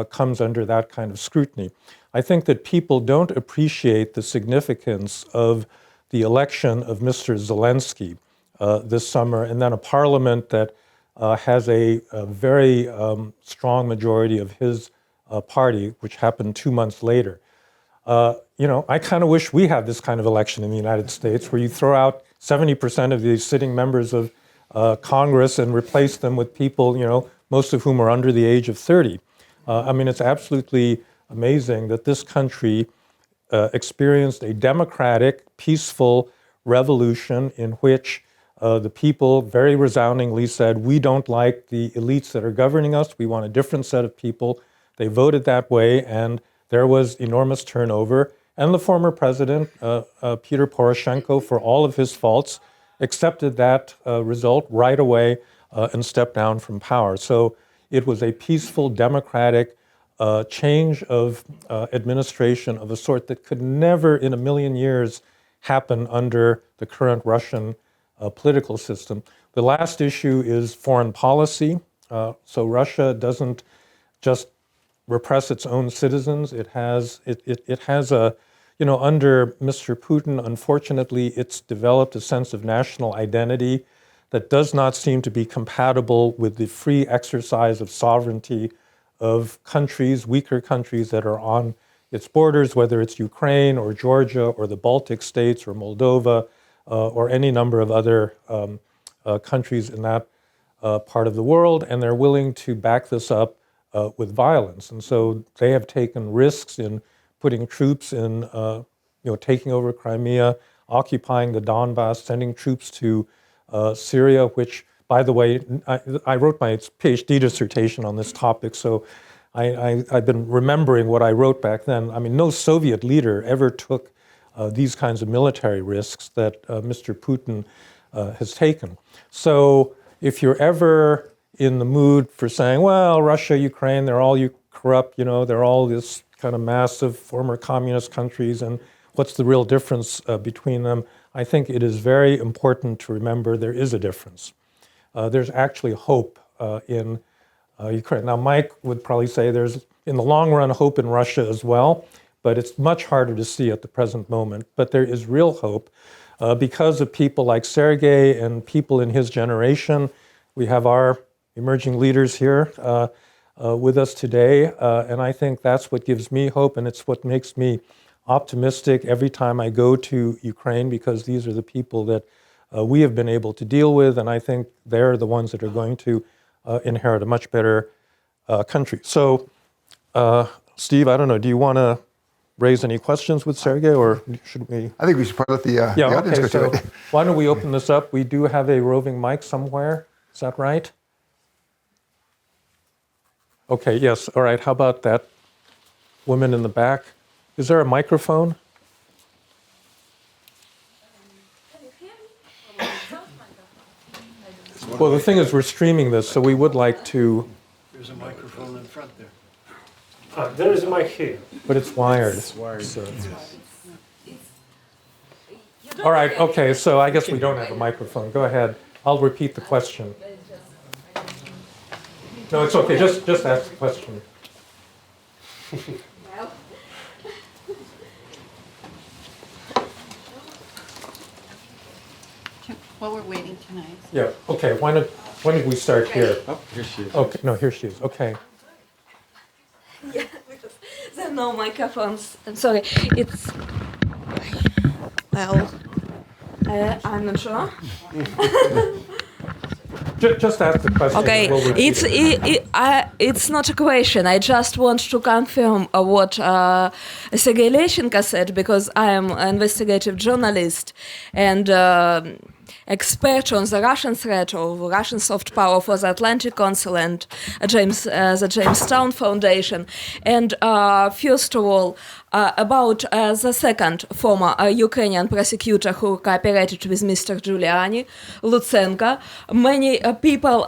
Speaker 1: comes under that kind of scrutiny. I think that people don't appreciate the significance of the election of Mr. Zelensky this summer, and then a parliament that has a very strong majority of his party, which happened 2 months later. I kind of wish we had this kind of election in the United States, where you throw out 70% of the sitting members of Congress and replace them with people, most of whom are under the age of 30. It's absolutely amazing that this country experienced a democratic, peaceful revolution in which the people very resoundingly said, we don't like the elites that are governing us, we want a different set of people. They voted that way, and there was enormous turnover. And the former president, Peter Poroshenko, for all of his faults, accepted that result right away and stepped down from power. So it was a peaceful, democratic change of administration of a sort that could never in a million years happen under the current Russian political system. The last issue is foreign policy. So Russia doesn't just repress its own citizens. It has a, under Mr. Putin, unfortunately, it's developed a sense of national identity that does not seem to be compatible with the free exercise of sovereignty of countries, weaker countries that are on its borders, whether it's Ukraine or Georgia or the Baltic states or Moldova or any number of other countries in that part of the world, and they're willing to back this up with violence. And so they have taken risks in putting troops in, taking over Crimea, occupying the Donbass, sending troops to Syria, which, by the way, I wrote my PhD dissertation on this topic, so I've been remembering what I wrote back then. I mean, no Soviet leader ever took these kinds of military risks that Mr. Putin has taken. So if you're ever in the mood for saying, well, Russia, Ukraine, they're all corrupt, they're all this kind of massive former communist countries, and what's the real difference between them? I think it is very important to remember there is a difference. There's actually hope in Ukraine. Now, Mike would probably say there's in the long run, hope in Russia as well, but it's much harder to see at the present moment. But there is real hope because of people like Sergei and people in his generation. We have our emerging leaders here with us today, and I think that's what gives me hope, and it's what makes me optimistic every time I go to Ukraine, because these are the people that we have been able to deal with, and I think they're the ones that are going to inherit a much better country. So, Steve, I don't know, do you want to raise any questions with Sergei, or should we?
Speaker 2: I think we should let the audience go to it.
Speaker 1: Why don't we open this up? We do have a roving mic somewhere. Is that right? Okay, yes, all right. How about that woman in the back? Is there a microphone? Well, the thing is, we're streaming this, so we would like to.
Speaker 4: There's a microphone in front there.
Speaker 3: There is a mic here.
Speaker 1: But it's wired.
Speaker 4: It's wired.
Speaker 1: So. All right, okay, so I guess we don't have a microphone. Go ahead. I'll repeat the question. No, it's okay. Just ask the question.
Speaker 5: While we're waiting tonight.
Speaker 1: Yeah, okay. Why don't we start here?
Speaker 4: Oh, here she is.
Speaker 1: Okay, no, here she is. Okay.
Speaker 6: Yeah, because there are no microphones. I'm sorry. It's well, I'm not sure.
Speaker 1: Just ask the question.
Speaker 6: Okay,
Speaker 1: and we'll repeat it.
Speaker 6: it's not a question. I just want to confirm what Sergei Leshchenko said, because I am an investigative journalist and expert on the Russian threat of Russian soft power for the Atlantic Council and the Jamestown Foundation. And first of all, about the second former Ukrainian prosecutor who cooperated with Mr. Giuliani, Lutsenko. Many people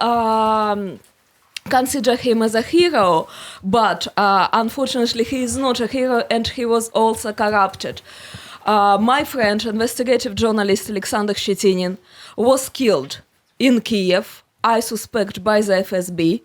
Speaker 6: consider him as a hero, but unfortunately he is not a hero, and he was also corrupted. My friend, investigative journalist Alexander Shchetynin, was killed in Kiev, I suspect by the FSB,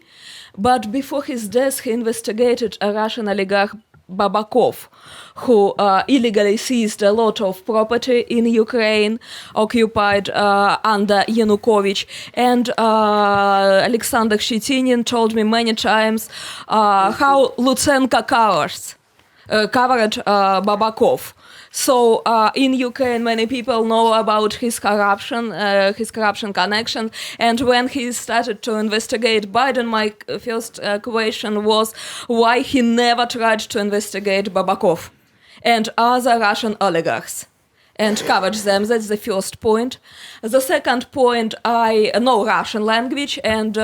Speaker 6: but before his death he investigated a Russian oligarch Babakov, who illegally seized a lot of property in Ukraine, occupied under Yanukovych. And Alexander Shchetynin told me many times how Lutsenko covered Babakov. So in Ukraine, many people know about his corruption connection. And when he started to investigate Biden, my first question was why he never tried to investigate Babakov and other Russian oligarchs and covered them. That's the first point. The second point, I know Russian language and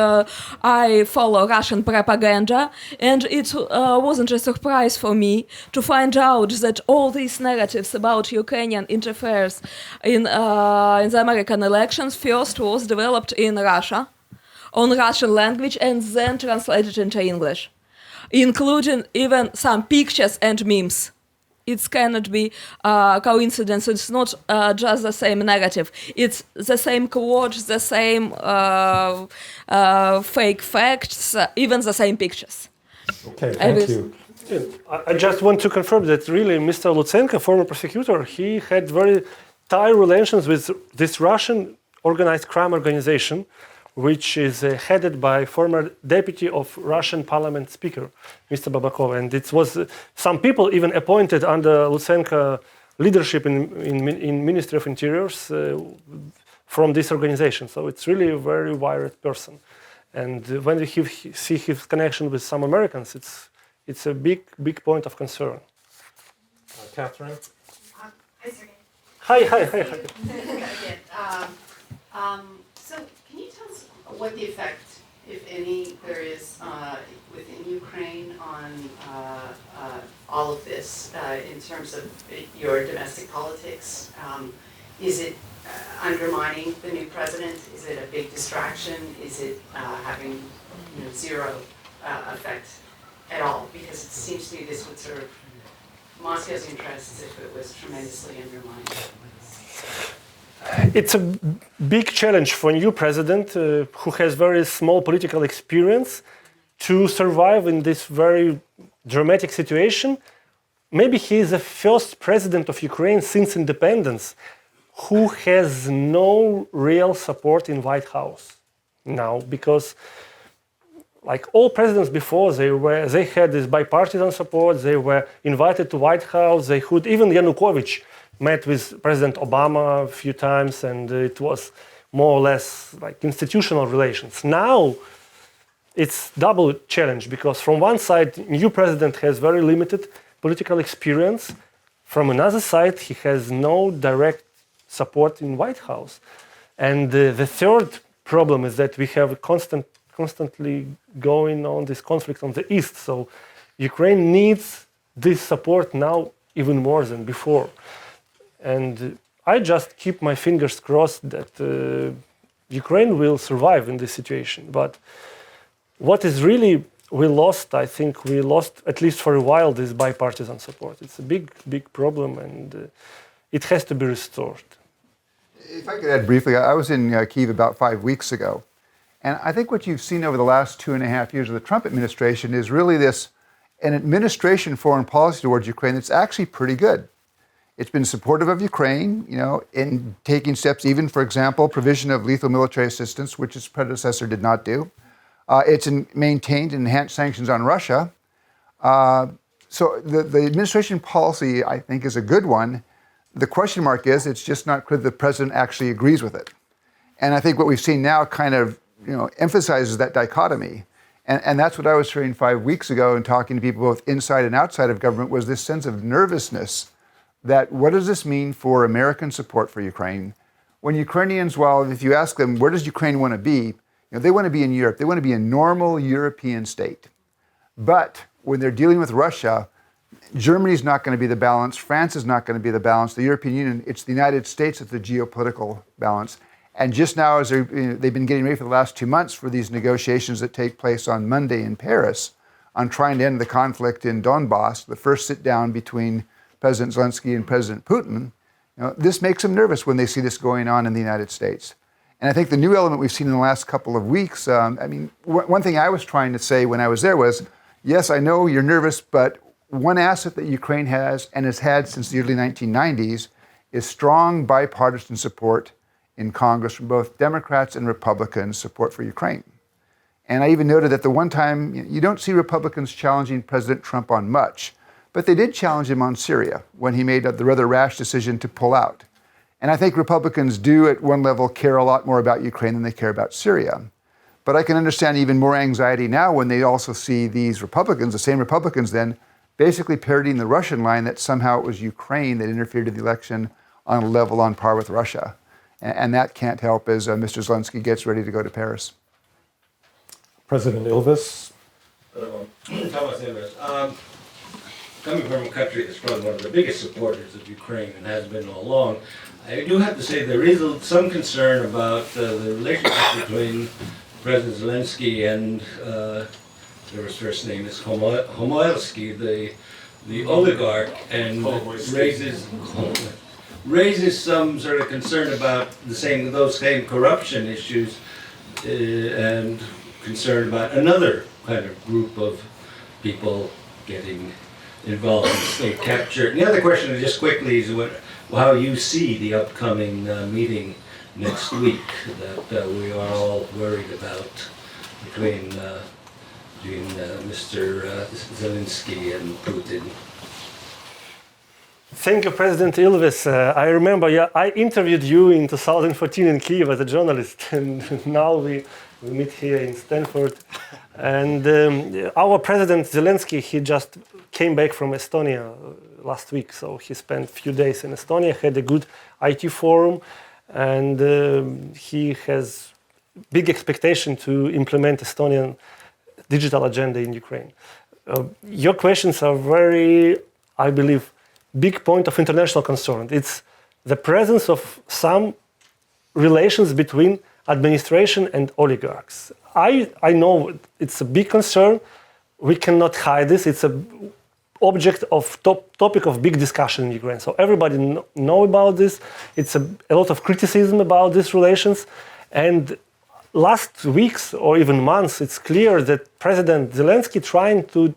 Speaker 6: I follow Russian propaganda, and it wasn't a surprise for me to find out that all these narratives about Ukrainian interference in the American elections first was developed in Russia, on Russian language, and then translated into English, including even some pictures and memes. It cannot be coincidence. It's not just the same narrative. It's the same quotes, the same fake facts, even the same pictures.
Speaker 1: Okay, thank you.
Speaker 3: I just want to confirm that really Mr. Lutsenko, former prosecutor, he had very tight relations with this Russian organized crime organization, which is headed by former deputy of Russian parliament speaker, Mr. Babakov. And it was some people even appointed under Lutsenko leadership in Ministry of Interiors from this organization. So it's really a very wired person. And when we see his connection with some Americans, it's a big point of concern.
Speaker 1: Catherine?
Speaker 5: Hi, Sergei.
Speaker 3: Hi.
Speaker 5: So can you tell us what the effect, if any, there is within Ukraine on all of this in terms of your domestic politics? Is it undermining the new president? Is it a big distraction? Is it having zero effect at all? Because it seems to me this would serve Moscow's interests if it was tremendously undermined.
Speaker 3: It's a big challenge for a new president who has very small political experience to survive in this very dramatic situation. Maybe he is the first president of Ukraine since independence who has no real support in White House now, because like all presidents before, they had this bipartisan support. They were invited to White House. They could, even Yanukovych met with President Obama a few times, and it was more or less like institutional relations. Now it's double challenge, because from one side, new president has very limited political experience. From another side, he has no direct support in White House. And the third problem is that we have constantly going on this conflict on the east. So Ukraine needs this support now even more than before. And I just keep my fingers crossed that Ukraine will survive in this situation. But what is really I think we lost, at least for a while, this bipartisan support. It's a big, big problem, and it has to be restored.
Speaker 2: If I could add briefly, I was in Kyiv about 5 weeks ago. And I think what you've seen over the last 2.5 years of the Trump administration is really an administration foreign policy towards Ukraine that's actually pretty good. It's been supportive of Ukraine, in taking steps, even, for example, provision of lethal military assistance, which its predecessor did not do. It's maintained and enhanced sanctions on Russia. So the administration policy, I think, is a good one. The question mark is, it's just not clear the president actually agrees with it. And I think what we've seen now kind of emphasizes that dichotomy. And that's what I was hearing 5 weeks ago and talking to people both inside and outside of government, was this sense of nervousness that what does this mean for American support for Ukraine? When Ukrainians, if you ask them, where does Ukraine want to be? They want to be in Europe. They want to be a normal European state. But when they're dealing with Russia, Germany's not going to be the balance. France is not going to be the balance. The European Union, it's the United States that's the geopolitical balance. And just now, as they've been getting ready for the last 2 months for these negotiations that take place on Monday in Paris on trying to end the conflict in Donbass, the first sit down between President Zelensky and President Putin, this makes them nervous when they see this going on in the United States. And I think the new element we've seen in the last couple of weeks, one thing I was trying to say when I was there was, yes, I know you're nervous, but one asset that Ukraine has and has had since the early 1990s is strong bipartisan support in Congress from both Democrats and Republicans, support for Ukraine. And I even noted that the one time, you don't see Republicans challenging President Trump on much, but they did challenge him on Syria when he made the rather rash decision to pull out. And I think Republicans do, at one level, care a lot more about Ukraine than they care about Syria. But I can understand even more anxiety now when they also see these Republicans, the same Republicans then, basically parodying the Russian line that somehow it was Ukraine that interfered in the election on a level on par with Russia. And that can't help as Mr. Zelensky gets ready to go to Paris.
Speaker 1: President Ilves.
Speaker 4: Thomas Ilves. Coming from a country that's probably one of the biggest supporters of Ukraine and has been all along, I do have to say there is some concern about the relationship between President Zelensky and whatever his first name is, Homoelsky, the oligarch, and raises some sort of concern about those same corruption issues, and concern about another kind of group of people getting involved in state capture. And the other question is just quickly is how you see the upcoming meeting next week that we are all worried about between Mr. Zelensky and Putin.
Speaker 3: Thank you, President Ilves. I remember, I interviewed you in 2014 in Kyiv as a journalist, and now we meet here in Stanford. And our President Zelensky, he just came back from Estonia last week, so he spent a few days in Estonia, had a good IT forum, and he has big expectation to implement Estonian digital agenda in Ukraine. Your questions are very, I believe, big point of international concern. It's the presence of some relations between administration and oligarchs. I know it's a big concern. We cannot hide this. It's a object of topic of big discussion in Ukraine. So everybody know about this. It's a lot of criticism about these relations. And last weeks or even months, it's clear that President Zelensky trying to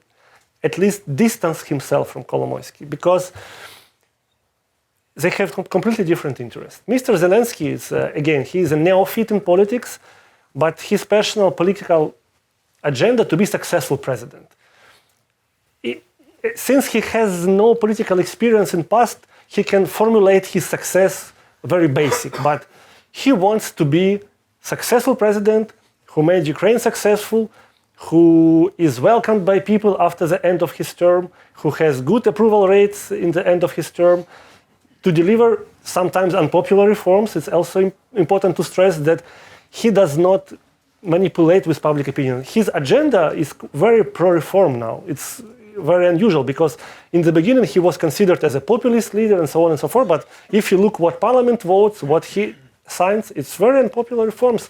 Speaker 3: at least distance himself from Kolomoisky, because they have completely different interests. Mr. Zelensky is, again, he is a neophyte in politics, but his personal political agenda to be successful president. Since he has no political experience in past, he can formulate his success very basic, but he wants to be successful president who made Ukraine successful, who is welcomed by people after the end of his term, who has good approval rates in the end of his term, to deliver sometimes unpopular reforms. It's also important to stress that he does not manipulate with public opinion. His agenda is very pro-reform now. It's very unusual because in the beginning he was considered as a populist leader and so on and so forth, but if you look what parliament votes, what he signs, it's very unpopular reforms,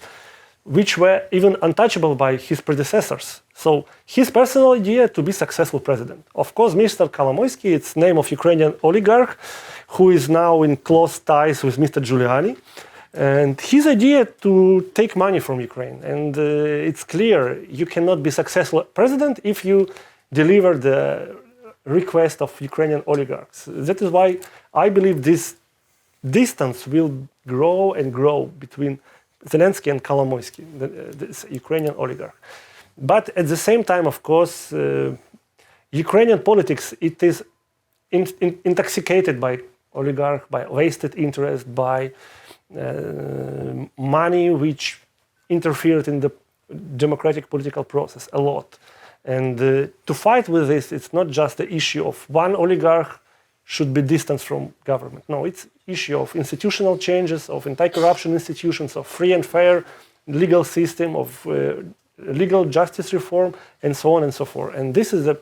Speaker 3: which were even untouchable by his predecessors. So his personal idea to be successful president. Of course, Mr. Kolomoisky, it's name of Ukrainian oligarch, who is now in close ties with Mr. Giuliani. And his idea to take money from Ukraine. And it's clear, you cannot be successful president if you deliver the request of Ukrainian oligarchs. That is why I believe this distance will grow and grow between Zelensky and Kolomoisky, this Ukrainian oligarch. But at the same time, of course, Ukrainian politics, it is intoxicated by oligarch, by vested interest, by money which interfered in the democratic political process a lot. And to fight with this, it's not just the issue of one oligarch should be distanced from government. No, it's issue of institutional changes, of anti-corruption institutions, of free and fair legal system, of legal justice reform, and so on and so forth. And this is a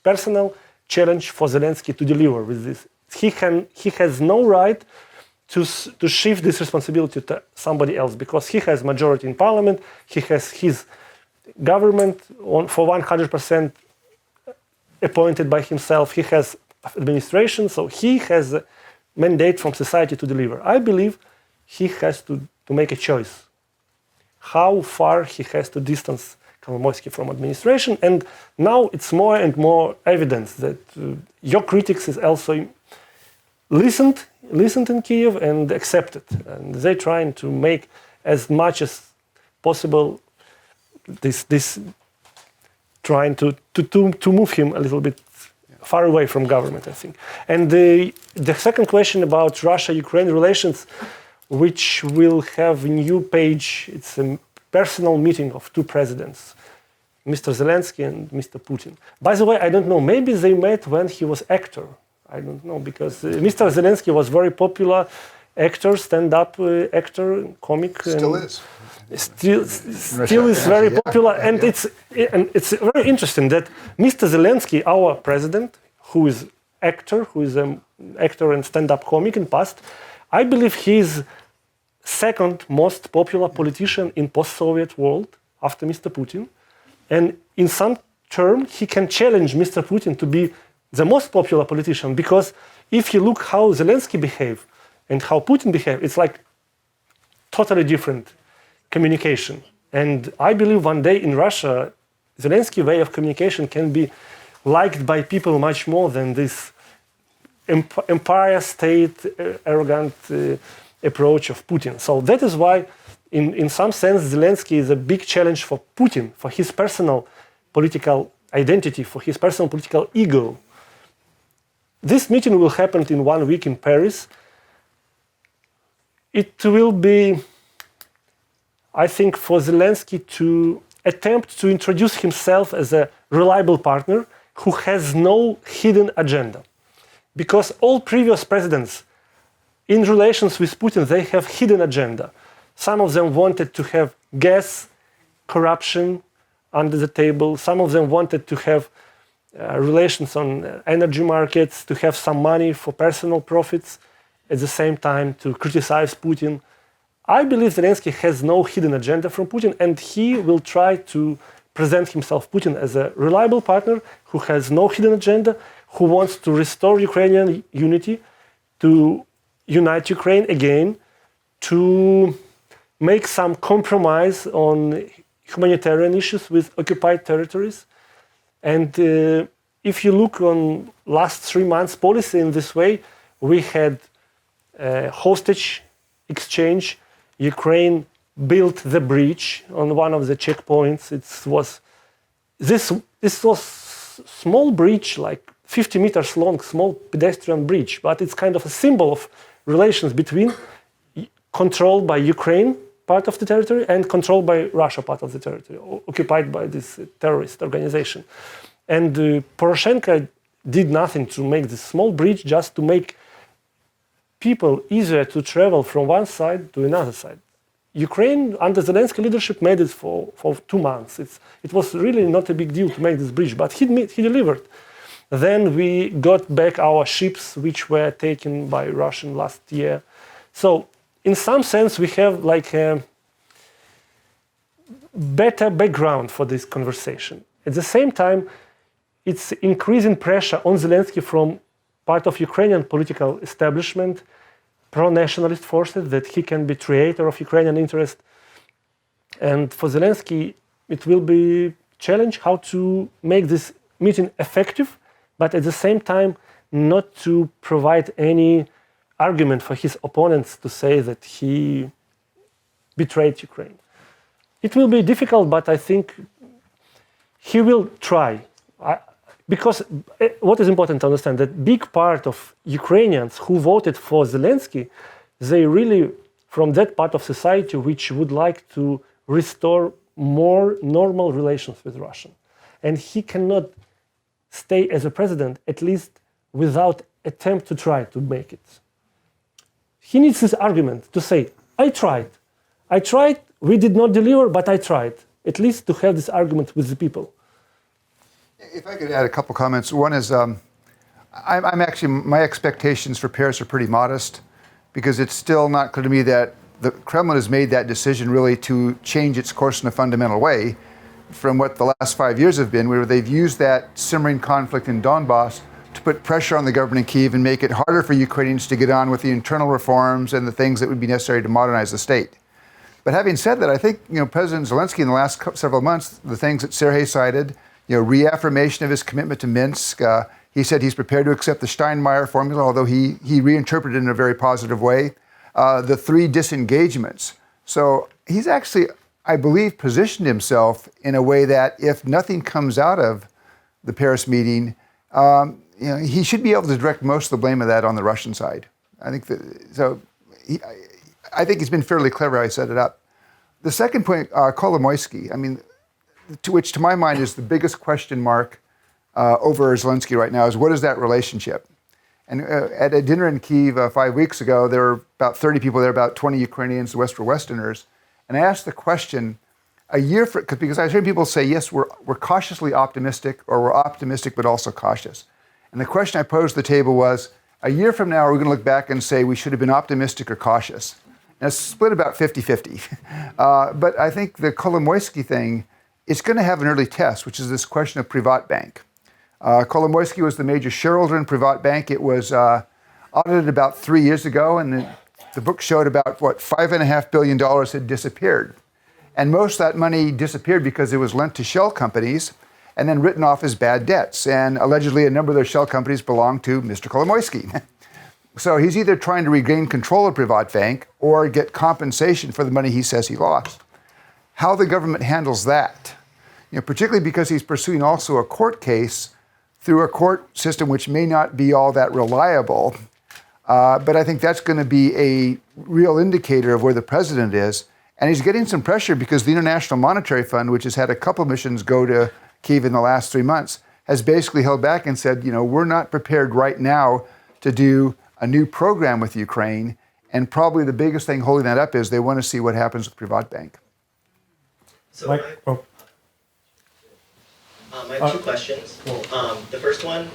Speaker 3: personal challenge for Zelensky to deliver with this. He has no right to shift this responsibility to somebody else because he has majority in parliament, he has his government for 100% appointed by himself, he has administration, so he has a mandate from society to deliver. I believe he has to make a choice how far he has to distance Kolomoisky from administration, and now it's more and more evidence that your critics is also listened in Kiev and accepted, and they're trying to make as much as possible this trying to move him a little bit far away from government, I think. And the second question about Russia-Ukraine relations, which will have a new page, it's a personal meeting of two presidents, Mr. Zelensky and Mr. Putin. By the way, I don't know, maybe they met when he was actor. I don't know, because Mr. Zelensky was very popular actor, stand-up actor, comic.
Speaker 2: Still is.
Speaker 3: Still is very popular, and it's very interesting that Mr. Zelensky, our president, who is an actor and stand-up comic in past, I believe he is second most popular politician in post-Soviet world after Mr. Putin, and in some term he can challenge Mr. Putin to be the most popular politician, because if you look how Zelensky behave and how Putin behave, it's like totally different communication. And I believe one day in Russia, Zelensky's way of communication can be liked by people much more than this empire state, arrogant approach of Putin. So that is why, in some sense, Zelensky is a big challenge for Putin, for his personal political identity, for his personal political ego. This meeting will happen in 1 week in Paris. It will be, I think, for Zelensky to attempt to introduce himself as a reliable partner who has no hidden agenda. Because all previous presidents, in relations with Putin, they have hidden agenda. Some of them wanted to have gas, corruption under the table. Some of them wanted to have relations on energy markets, to have some money for personal profits, at the same time to criticize Putin. I believe Zelensky has no hidden agenda from Putin, and he will try to present himself, Putin, as a reliable partner who has no hidden agenda, who wants to restore Ukrainian unity, to unite Ukraine again, to make some compromise on humanitarian issues with occupied territories. And if you look on last 3 months policy in this way, we had hostage exchange. Ukraine built the bridge on one of the checkpoints. This was small bridge, like 50 meters long, small pedestrian bridge, but it's kind of a symbol of relations between controlled by Ukraine part of the territory and controlled by Russia part of the territory, occupied by this terrorist organization. And Poroshenko did nothing to make this small bridge, just to make people easier to travel from one side to another side. Ukraine, under Zelensky leadership, made it for 2 months. It was really not a big deal to make this bridge, but he delivered. Then we got back our ships, which were taken by Russian last year. So in some sense, we have like a better background for this conversation. At the same time, it's increasing pressure on Zelensky from part of Ukrainian political establishment, pro-nationalist forces, that he can be traitor of Ukrainian interest. And for Zelensky, it will be a challenge how to make this meeting effective, but at the same time, not to provide any argument for his opponents to say that he betrayed Ukraine. It will be difficult, but I think he will try. Because what is important to understand, that big part of Ukrainians who voted for Zelensky, they really from that part of society which would like to restore more normal relations with Russia. And he cannot stay as a president, at least without attempt to try to make it. He needs this argument to say, I tried, we did not deliver, but I tried. At least to have this argument with the people.
Speaker 2: If I could add a couple comments. One is, I'm actually, my expectations for Paris are pretty modest, because it's still not clear to me that the Kremlin has made that decision really to change its course in a fundamental way from what the last 5 years have been, where they've used that simmering conflict in Donbass to put pressure on the government in Kyiv and make it harder for Ukrainians to get on with the internal reforms and the things that would be necessary to modernize the state. But having said that, I think President Zelensky in the last several months, the things that Sergei cited, reaffirmation of his commitment to Minsk. He said he's prepared to accept the Steinmeier formula, although he reinterpreted it in a very positive way. The 3 disengagements. So he's actually, I believe, positioned himself in a way that if nothing comes out of the Paris meeting, he should be able to direct most of the blame of that on the Russian side. I think I think he's been fairly clever how he set it up. The second point, Kolomoisky, which to my mind is the biggest question mark over Zelensky right now, is what is that relationship? And at a dinner in Kyiv 5 weeks ago, there were about 30 people there, about 20 Ukrainians, the rest were Westerners. And I asked the question, because I heard people say, yes, we're cautiously optimistic, or we're optimistic but also cautious. And the question I posed to the table was, a year from now, are we going to look back and say we should have been optimistic or cautious? And it's split about 50-50. But I think the Kolomoisky thing, it's going to have an early test, which is this question of Privatbank. Kolomoisky was the major shareholder in Privatbank. It was audited about 3 years ago, and the book showed about, $5.5 billion had disappeared. And most of that money disappeared because it was lent to shell companies and then written off as bad debts. And allegedly, a number of those shell companies belonged to Mr. Kolomoisky. So he's either trying to regain control of Privatbank or get compensation for the money he says he lost. How the government handles that, particularly because he's pursuing also a court case through a court system which may not be all that reliable, but I think that's going to be a real indicator of where the president is. And he's getting some pressure because the International Monetary Fund, which has had a couple missions go to Kyiv in the last 3 months, has basically held back and said, we're not prepared right now to do a new program with Ukraine. And probably the biggest thing holding that up is they want to see what happens with Privatbank.
Speaker 7: So I have 2 questions. The first one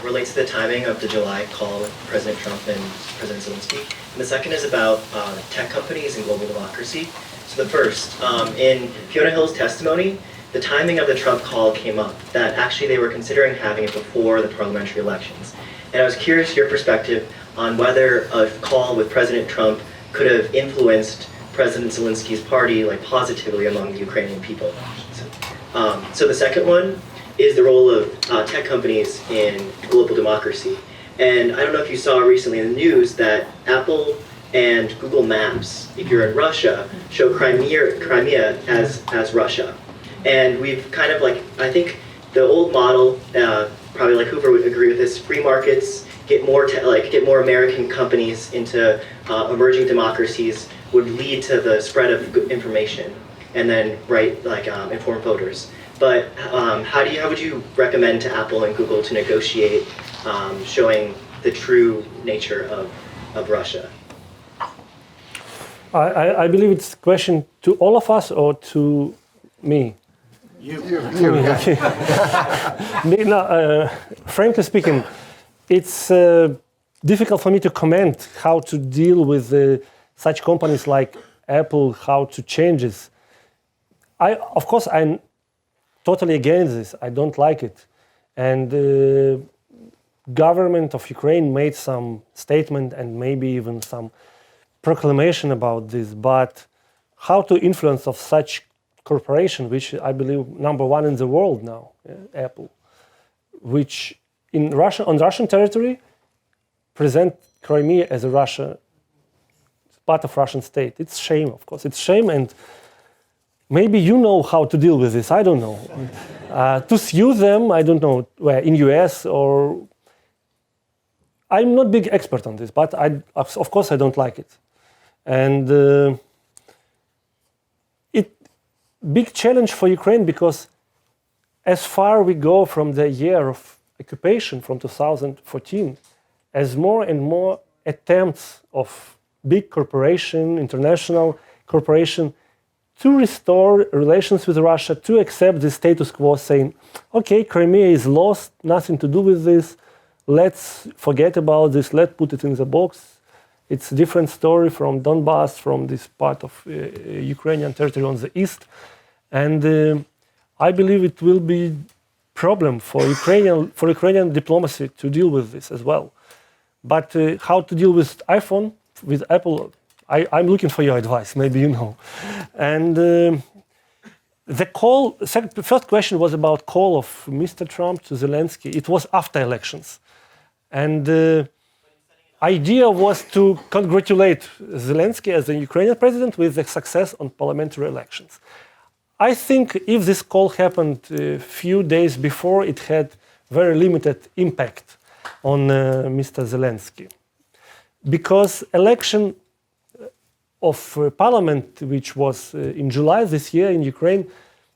Speaker 7: relates to the timing of the July call with President Trump and President Zelensky. And the second is about tech companies and global democracy. So the first, in Fiona Hill's testimony, the timing of the Trump call came up, that actually they were considering having it before the parliamentary elections. And I was curious your perspective on whether a call with President Trump could have influenced President Zelensky's party positively among the Ukrainian people. So the second one is the role of tech companies in global democracy. And I don't know if you saw recently in the news that Apple and Google Maps, if you're in Russia, show Crimea as Russia. And we've kind of like, I think the old model, probably like Hoover would agree with this, free markets, get more American companies into emerging democracies would lead to the spread of good information and then inform voters. But how would you recommend to Apple and Google to negotiate showing the true nature of Russia?
Speaker 3: I believe it's a question to all of us or to me.
Speaker 2: You.
Speaker 3: Frankly speaking, it's difficult for me to comment how to deal with such companies like Apple, how to change this. Of course, I'm totally against this. I don't like it. And the government of Ukraine made some statement and maybe even some proclamation about this. But how to influence of such corporation, which I believe #1 in the world now, Apple, which on Russian territory present Crimea as a part of Russian state. It's shame, of course. It's shame, and maybe you know how to deal with this. I don't know. To sue them, I don't know where, in US or. I'm not big expert on this, but of course I don't like it, and big challenge for Ukraine because as far we go from the year of occupation from 2014, as more and more attempts of big corporation, international corporation, to restore relations with Russia, to accept the status quo, saying, okay, Crimea is lost, nothing to do with this, let's forget about this, let's put it in the box. It's a different story from Donbass, from this part of Ukrainian territory on the east. And I believe it will be problem for Ukrainian diplomacy to deal with this as well. But how to deal with Apple, I'm looking for your advice, maybe you know. And the first question was about call of Mr. Trump to Zelensky. It was after elections. And idea was to congratulate Zelensky as the Ukrainian president with the success on parliamentary elections. I think if this call happened a few days before, it had very limited impact on Mr. Zelensky. Because election of parliament, which was in July this year in Ukraine,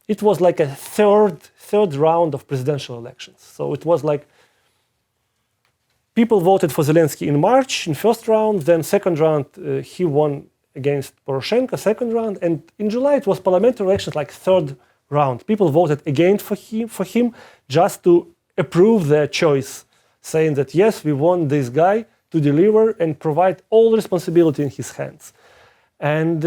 Speaker 3: it was like a third round of presidential elections. So it was like people voted for Zelensky in March, in first round, then second round he won against Poroshenko, second round, and in July it was parliamentary elections, like third round. People voted again for him just to approve their choice, saying that yes, we want this guy to deliver and provide all responsibility in his hands. And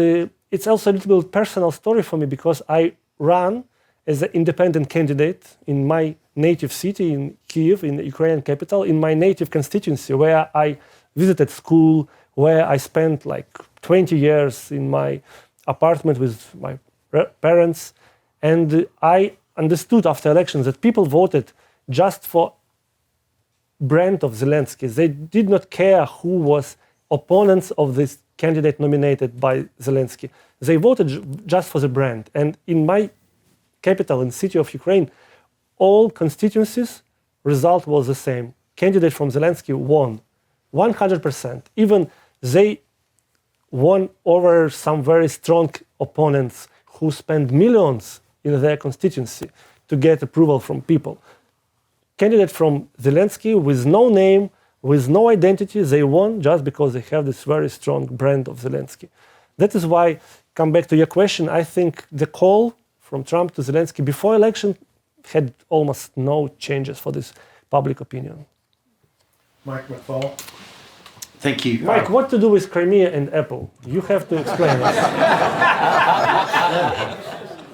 Speaker 3: it's also a little bit personal story for me because I ran as an independent candidate in my native city, in Kyiv, in the Ukrainian capital, in my native constituency, where I visited school, where I spent like 20 years in my apartment with my parents. And I understood after elections that people voted just for brand of Zelensky. They did not care who was opponents of this candidate nominated by Zelensky. They voted just for the brand. And in my capital, in city of Ukraine, all constituencies, result was the same. Candidate from Zelensky won 100%. Even they won over some very strong opponents who spent millions in their constituency to get approval from people. Candidate from Zelensky with no name, with no identity, they won just because they have this very strong brand of Zelensky. That is why, come back to your question, I think the call from Trump to Zelensky before election had almost no changes for this public opinion.
Speaker 8: Mike McFall. Thank you.
Speaker 3: Mike, what to do with Crimea and Apple? You have to explain it.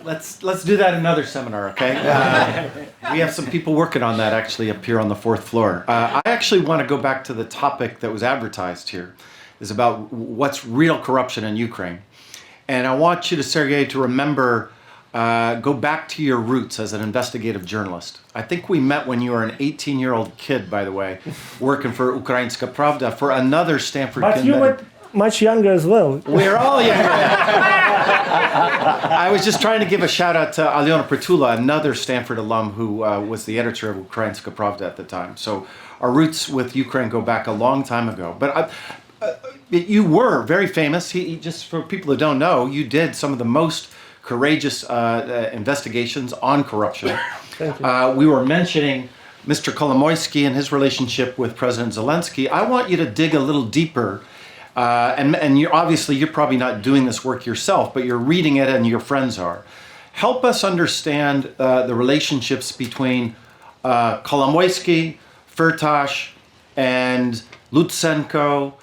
Speaker 8: Let's do that another seminar, okay? We have some people working on that actually up here on the fourth floor. I actually want to go back to the topic that was advertised here, is about what's real corruption in Ukraine. And I want you to, Sergei, to remember go back to your roots as an investigative journalist. I think we met when you were an 18-year-old kid, by the way, working for Ukrainska Pravda for another Stanford
Speaker 3: But you were much younger as well.
Speaker 8: We're all younger. I was just trying to give a shout out to Alyona Pritula, another Stanford alum who was the editor of Ukrainska Pravda at the time. So our roots with Ukraine go back a long time ago. But you were very famous. Just for people who don't know, you did some of the most courageous investigations on corruption.
Speaker 3: Thank you.
Speaker 8: We were mentioning Mr. Kolomoisky and his relationship with President Zelensky. I want you to dig a little deeper. And you're probably not doing this work yourself, but you're reading it and your friends are. Help us understand the relationships between Kolomoisky, Firtash, and Leshchenko,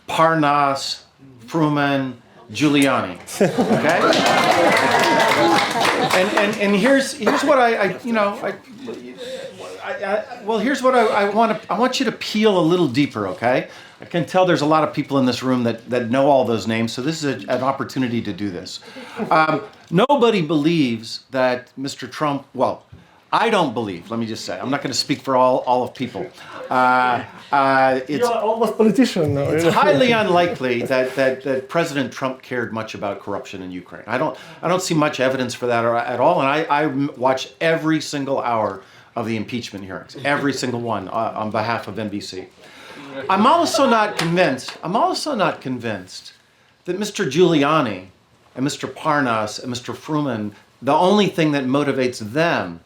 Speaker 8: Parnas, Freeman, Giuliani. Okay? and here's what here's what I want you to peel a little deeper, okay? I can tell there's a lot of people in this room that know all those names, so this is an opportunity to do this. Nobody believes that Mr. Trump, well, I don't believe, let me just say, I'm not going to speak for all of people.
Speaker 3: You're almost politician now.
Speaker 8: It's highly unlikely that President Trump cared much about corruption in Ukraine. I don't see much evidence for that at all, and I watch every single hour of the impeachment hearings, every single one on behalf of NBC. I'm also not convinced that Mr. Giuliani and Mr. Parnas and Mr. Freeman, the only thing that motivates them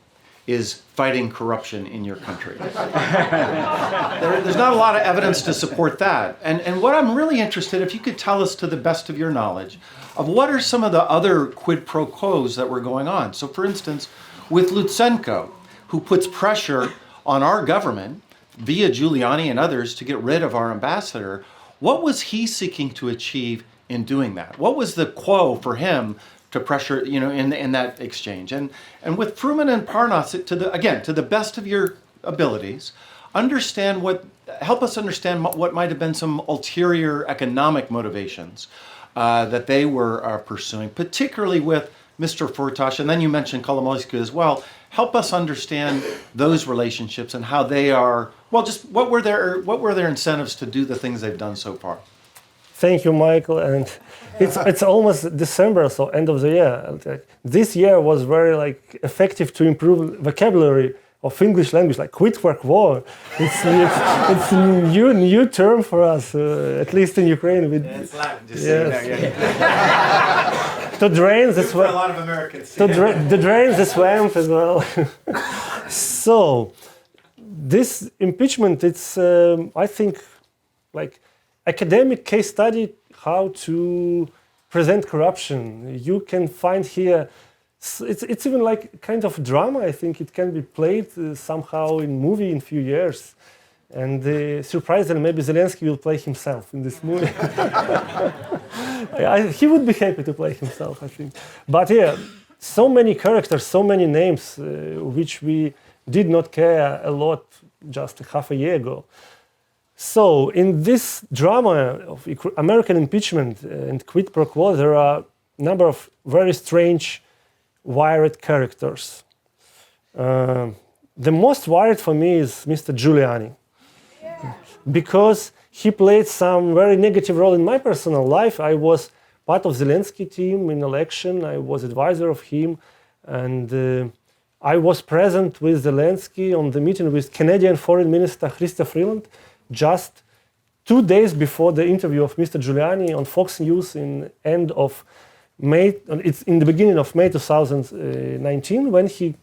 Speaker 8: is fighting corruption in your country. There's not a lot of evidence to support that. And what I'm really interested, if you could tell us to the best of your knowledge, of what are some of the other quid pro quos that were going on. So for instance, with Leshchenko, who puts pressure on our government via Giuliani and others to get rid of our ambassador, what was he seeking to achieve in doing that? What was the quo for him to pressure, in that exchange? And with Freeman and Parnas, to the best of your abilities, help us understand what might have been some ulterior economic motivations that they were pursuing, particularly with Mr. Firtash, and then you mentioned Kolomoisky as well. Help us understand those relationships and how they are. Well, just what were their incentives to do the things they've done so far?
Speaker 3: Thank you, Michael. And it's almost December, so end of the year. This year was very effective to improve vocabulary of English language, like quid pro quo. It's a new term for us, at least in Ukraine.
Speaker 8: It's Latin. Just yes.
Speaker 3: To drain the swamp.
Speaker 8: For a lot of Americans.
Speaker 3: To drain the swamp as well. So, this impeachment, it's I think academic case study how to present corruption. You can find here. It's even kind of drama. I think it can be played somehow in movie in few years. And surprisingly, maybe Zelensky will play himself in this movie. He would be happy to play himself, I think. But yeah, so many characters, so many names, which we did not care a lot just half a year ago. So in this drama of American impeachment and quid pro quo, there are a number of very strange, wired characters. The most wired for me is Mr. Giuliani. Because he played some very negative role in my personal life. I was part of Zelensky team in election. I was advisor of him. And I was present with Zelensky on the meeting with Canadian Foreign Minister Chrystia Freeland just 2 days before the interview of Mr. Giuliani on Fox News in end of May. It's in the beginning of May 2019 when he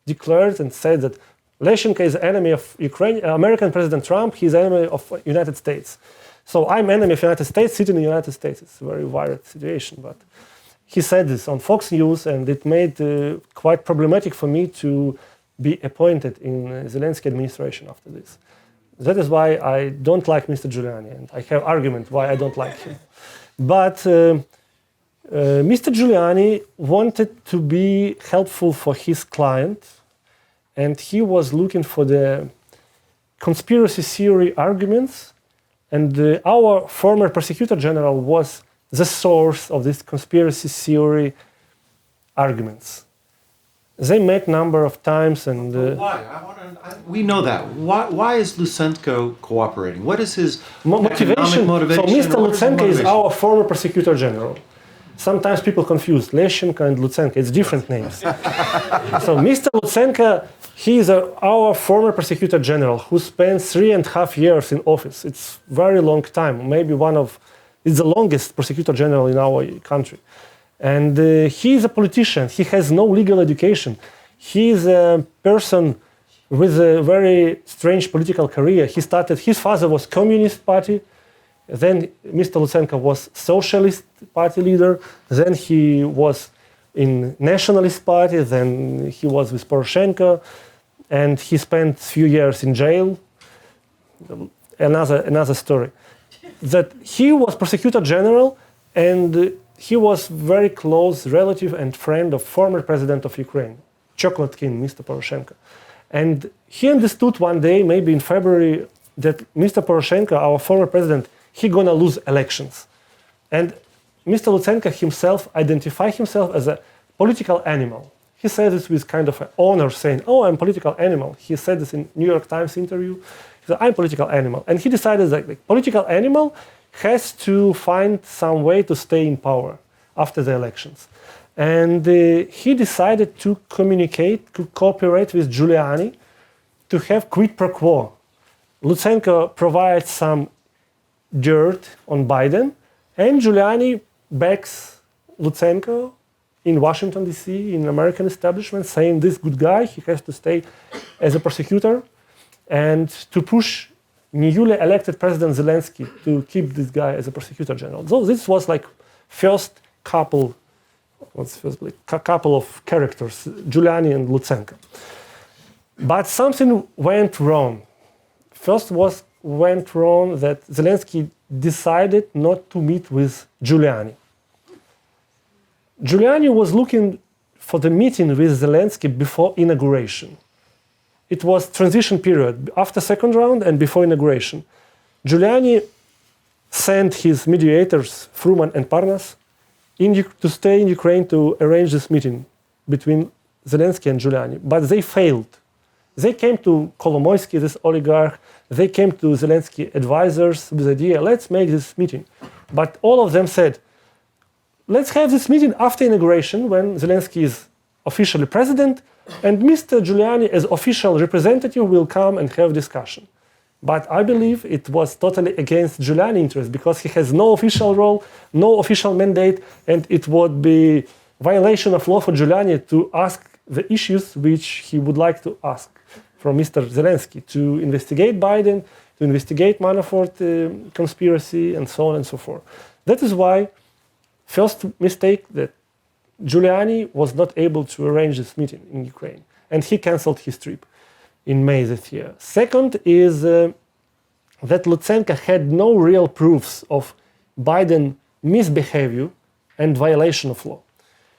Speaker 3: declared and said that Leshchenko is enemy of Ukraine, American President Trump, he's enemy of United States. So I'm enemy of United States, sitting in the United States. It's a very wired situation, but he said this on Fox News, and it made quite problematic for me to be appointed in Zelensky administration after this. That is why I don't like Mr. Giuliani, and I have argument why I don't like him. But Mr. Giuliani wanted to be helpful for his client, and he was looking for the conspiracy theory arguments, and our former prosecutor general was the source of this conspiracy theory arguments. They met number of times, and
Speaker 8: Why? We know that. Why is Leshchenko cooperating? What is his
Speaker 3: motivation.
Speaker 8: economic motivation?
Speaker 3: So Mr.
Speaker 8: or what is his
Speaker 3: Leshchenko is
Speaker 8: motivation?
Speaker 3: our former prosecutor general. Sometimes people confuse Leshchenko and Leshchenko. It's different names. So Mr. Leshchenko, he is our former prosecutor general who spent 3.5 years in office. It's very long time. Maybe it's the longest prosecutor general in our country. And he is a politician. He has no legal education. He is a person with a very strange political career. His father was Communist Party. Then Mr. Leshchenko was Socialist Party leader. Then he was in Nationalist Party. Then he was with Poroshenko. And he spent few years in jail. Another story. That he was prosecutor general and he was very close relative and friend of former president of Ukraine, Chocolate King, Mr. Poroshenko. And he understood one day, maybe in February, that Mr. Poroshenko, our former president, he gonna lose elections. And Mr. Leshchenko himself identified himself as a political animal. He said this with kind of an honor, saying, "Oh, I'm a political animal." He said this in New York Times interview. He said, "I'm a political animal." And he decided that the political animal has to find some way to stay in power after the elections. And he decided to cooperate with Giuliani to have quid pro quo. Leshchenko provides some dirt on Biden, and Giuliani backs Leshchenko in Washington, D.C., in American establishment, saying this good guy, he has to stay as a prosecutor, and to push newly elected President Zelensky to keep this guy as a prosecutor general. So this was like first couple of characters, Giuliani and Leshchenko. But something went wrong. First went wrong that Zelensky decided not to meet with Giuliani. Giuliani was looking for the meeting with Zelensky before inauguration. It was transition period, after second round and before inauguration. Giuliani sent his mediators, Freeman and Parnas, to stay in Ukraine to arrange this meeting between Zelensky and Giuliani, but they failed. They came to Kolomoisky, this oligarch, they came to Zelensky advisors with the idea, let's make this meeting. But all of them said, let's have this meeting after inauguration when Zelensky is officially president, and Mr. Giuliani as official representative will come and have discussion. But I believe it was totally against Giuliani's interest because he has no official role, no official mandate, and it would be violation of law for Giuliani to ask the issues which he would like to ask from Mr. Zelensky, to investigate Biden, to investigate Manafort conspiracy, and so on and so forth. That is why first mistake that Giuliani was not able to arrange this meeting in Ukraine, and he canceled his trip in May this year. Second is that Leshchenko had no real proofs of Biden misbehavior and violation of law.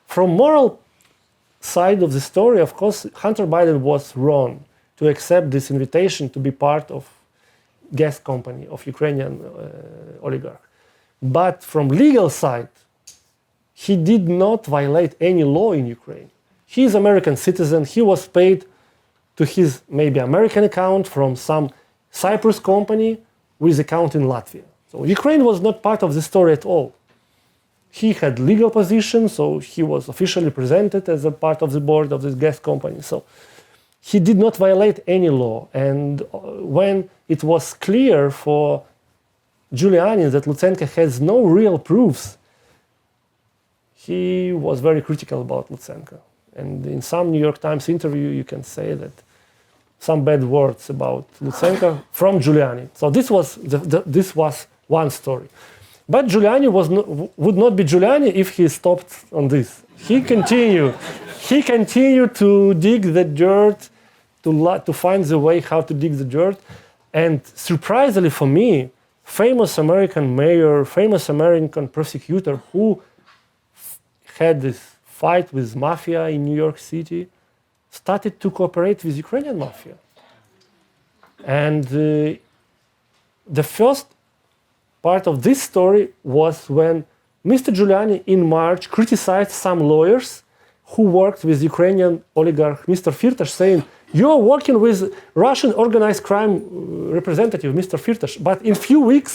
Speaker 3: From moral side of the story, of course, Hunter Biden was wrong to accept this invitation to be part of gas company of Ukrainian oligarch. But from legal side, he did not violate any law in Ukraine. He is American citizen. He was paid to his maybe American account from some Cyprus company with account in Latvia. So Ukraine was not part of the story at all. He had legal position, so he was officially presented as a part of the board of this gas company. So he did not violate any law. And when it was clear for Giuliani that Leshchenko has no real proofs, he was very critical about Leshchenko. And in some New York Times interview, you can say that some bad words about Leshchenko from Giuliani. So this was one story. But Giuliani would not be Giuliani if he stopped on this. He continued to dig the dirt, to find the way how to dig the dirt. And surprisingly for me, famous American mayor, famous American prosecutor who had this fight with mafia in New York City, started to cooperate with Ukrainian mafia. And the first part of this story was when Mr. Giuliani in March criticized some lawyers who worked with Ukrainian oligarch Mr. Firtash, saying, "You're working with Russian organized crime representative, Mr. Firtash." But in few weeks,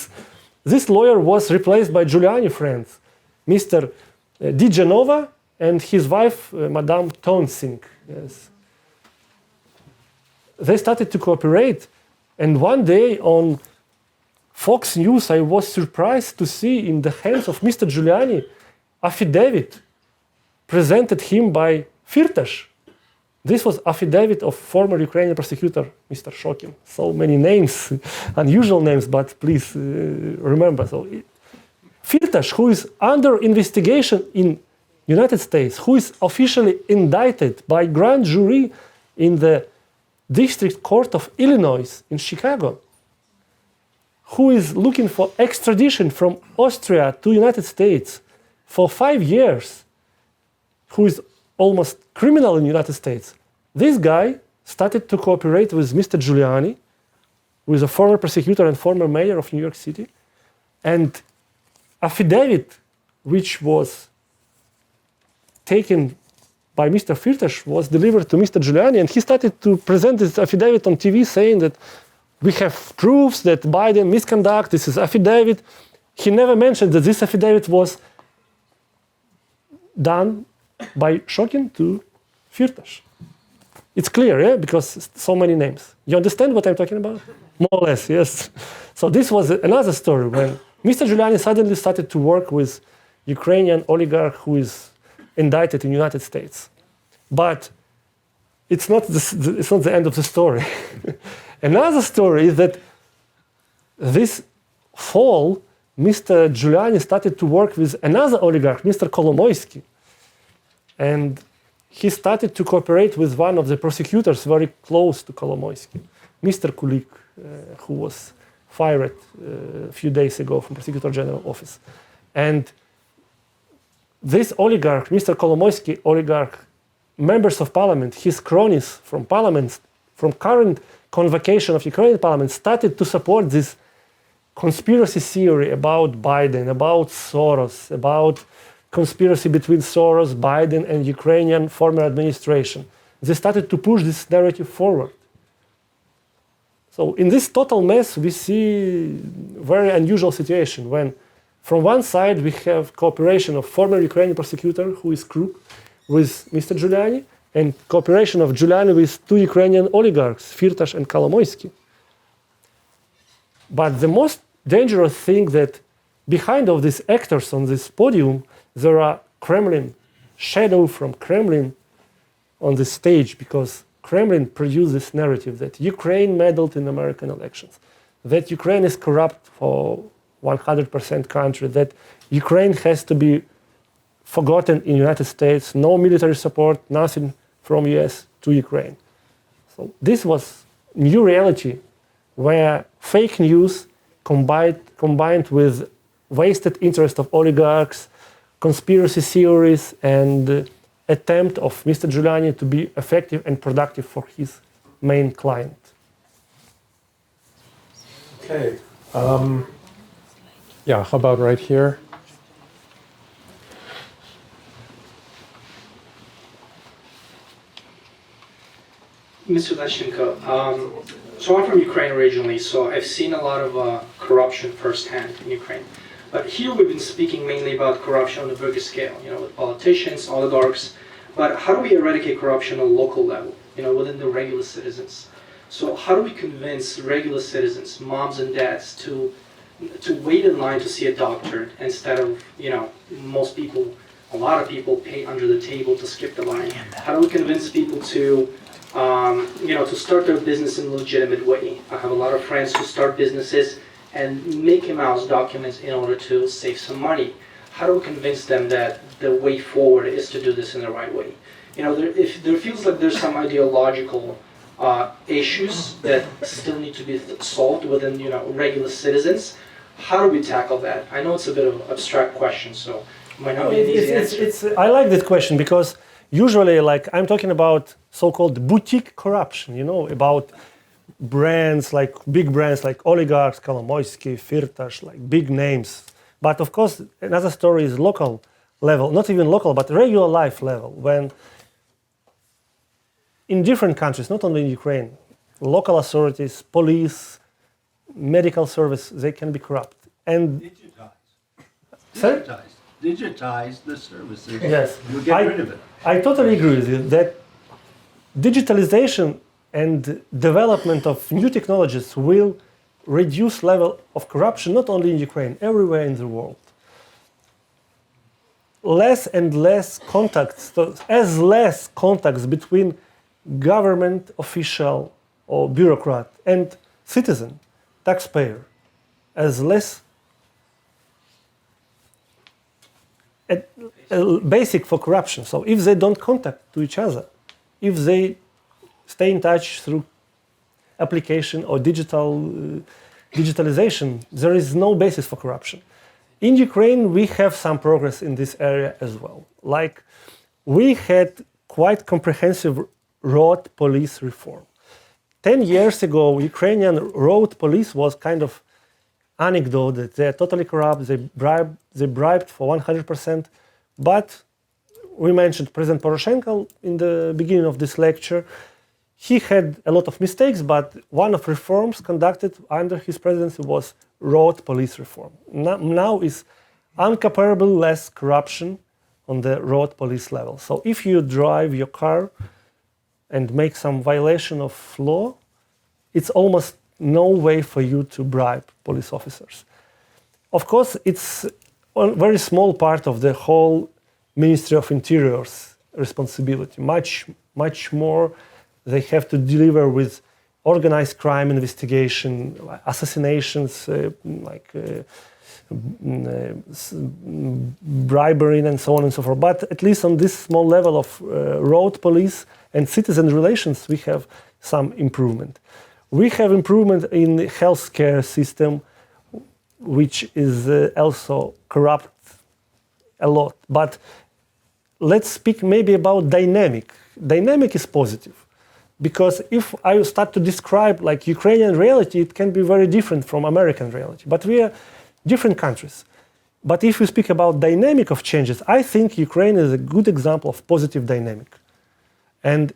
Speaker 3: this lawyer was replaced by Giuliani friends, Mr. Di Genova and his wife, Madame Tonsing. Yes. They started to cooperate, and one day on Fox News, I was surprised to see in the hands of Mr. Giuliani affidavit presented him by Firtash. This was affidavit of former Ukrainian prosecutor, Mr. Shokin. So many names, unusual names, but please remember. So Firtash, who is under investigation in United States, who is officially indicted by grand jury in the District Court of Illinois in Chicago, who is looking for extradition from Austria to United States for 5 years, who is almost criminal in the United States. This guy started to cooperate with Mr. Giuliani, who is a former prosecutor and former mayor of New York City, and affidavit which was taken by Mr. Firtash was delivered to Mr. Giuliani, and he started to present this affidavit on TV saying that we have proofs that Biden misconduct, this is affidavit. He never mentioned that this affidavit was done by Shokin to Firtash. It's clear, yeah, because so many names. You understand what I'm talking about? More or less, yes. So this was another story when Mr. Giuliani suddenly started to work with Ukrainian oligarch who is indicted in the United States. But it's not the end of the story. Another story is that this fall, Mr. Giuliani started to work with another oligarch, Mr. Kolomoisky. And he started to cooperate with one of the prosecutors very close to Kolomoisky, Mr. Kulik, who was fired a few days ago from Prosecutor General office. And this oligarch, Mr. Kolomoisky oligarch, members of parliament, his cronies from parliament, from current convocation of Ukrainian parliament, started to support this conspiracy theory about Biden, about Soros, about conspiracy between Soros, Biden, and Ukrainian former administration. They started to push this narrative forward. So in this total mess, we see very unusual situation when from one side we have cooperation of former Ukrainian prosecutor, who is crook, with Mr. Giuliani, and cooperation of Giuliani with two Ukrainian oligarchs, Firtash and Kolomoisky. But the most dangerous thing that behind of these actors on this podium, there are Kremlin, shadow from Kremlin on the stage, because Kremlin produced this narrative that Ukraine meddled in American elections, that Ukraine is corrupt for 100% country, that Ukraine has to be forgotten in the United States, no military support, nothing from US to Ukraine. So this was new reality where fake news combined with wasted interest of oligarchs, conspiracy theories, and attempt of Mr. Giuliani to be effective and productive for his main client.
Speaker 1: Okay. Yeah, how about right here?
Speaker 9: Mr. Leshchenko, so I'm from Ukraine originally, so I've seen a lot of corruption firsthand in Ukraine. But here we've been speaking mainly about corruption on a bigger scale, with politicians, oligarchs. But how do we eradicate corruption on a local level, within the regular citizens? So how do we convince regular citizens, moms and dads, to wait in line to see a doctor instead of, most people, a lot of people pay under the table to skip the line? How do we convince people to start their business in a legitimate way? I have a lot of friends who start businesses and Mickey Mouse documents in order to save some money. How do we convince them that the way forward is to do this in the right way? If there feels like there's some ideological issues that still need to be solved within, regular citizens, how do we tackle that? I know it's a bit of an abstract question, so it might not be an easy answer.
Speaker 3: I like that question because usually, I'm talking about so-called boutique corruption, about brands, big brands like oligarchs, Kolomoisky, Firtash, big names. But of course, another story is local level, not even local, but regular life level, when in different countries, not only in Ukraine, local authorities, police, medical service, they can be corrupt. And
Speaker 4: Digitize the services.
Speaker 3: yes,
Speaker 4: You get rid of it.
Speaker 3: I totally agree with you that digitalization and development of new technologies will reduce level of corruption not only in Ukraine, everywhere in the world. Less and less contacts, less contacts between government official or bureaucrat and citizen, taxpayer, as less basic for corruption. So if they don't contact to each other, if they stay in touch through application or digitalization, there is no basis for corruption. In Ukraine, we have some progress in this area as well. Like, we had quite comprehensive road police reform. 10 years ago, Ukrainian road police was kind of anecdote that they're totally corrupt, they bribed for 100%. But we mentioned President Poroshenko in the beginning of this lecture. He had a lot of mistakes, but one of reforms conducted under his presidency was road police reform. Now is incomparably less corruption on the road police level. So if you drive your car and make some violation of law, it's almost no way for you to bribe police officers. Of course, it's a very small part of the whole Ministry of Interior's responsibility. Much more they have to deliver with organized crime investigation, assassinations, bribery, and so on and so forth. But at least on this small level of road police and citizen relations, we have some improvement. We have improvement in the healthcare system, which is also corrupt a lot. But let's speak maybe about dynamic. Dynamic is positive. Because if I start to describe like Ukrainian reality, it can be very different from American reality. But we are different countries. But if we speak about dynamic of changes, I think Ukraine is a good example of positive dynamic. And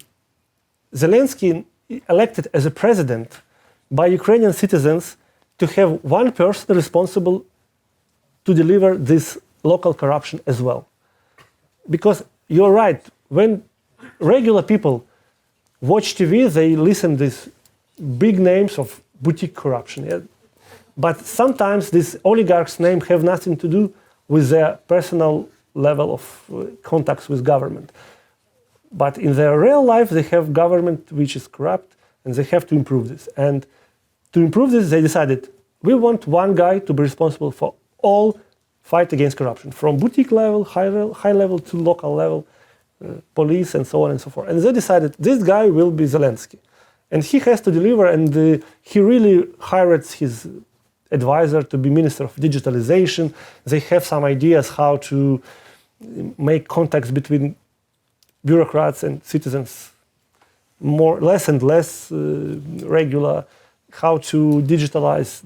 Speaker 3: Zelensky elected as a president by Ukrainian citizens to have one person responsible to deliver this local corruption as well. Because you're right, when regular people watch TV, they listen to these big names of boutique corruption. Yeah? But sometimes these oligarchs' names have nothing to do with their personal level of contacts with government. But in their real life, they have government which is corrupt, and they have to improve this. And to improve this, they decided, we want one guy to be responsible for all fight against corruption, from boutique level, high level to local level, police, and so on and so forth. And they decided this guy will be Zelensky. And he has to deliver, and he really hired his advisor to be Minister of Digitalization. They have some ideas how to make contacts between bureaucrats and citizens less and less regular, how to digitalize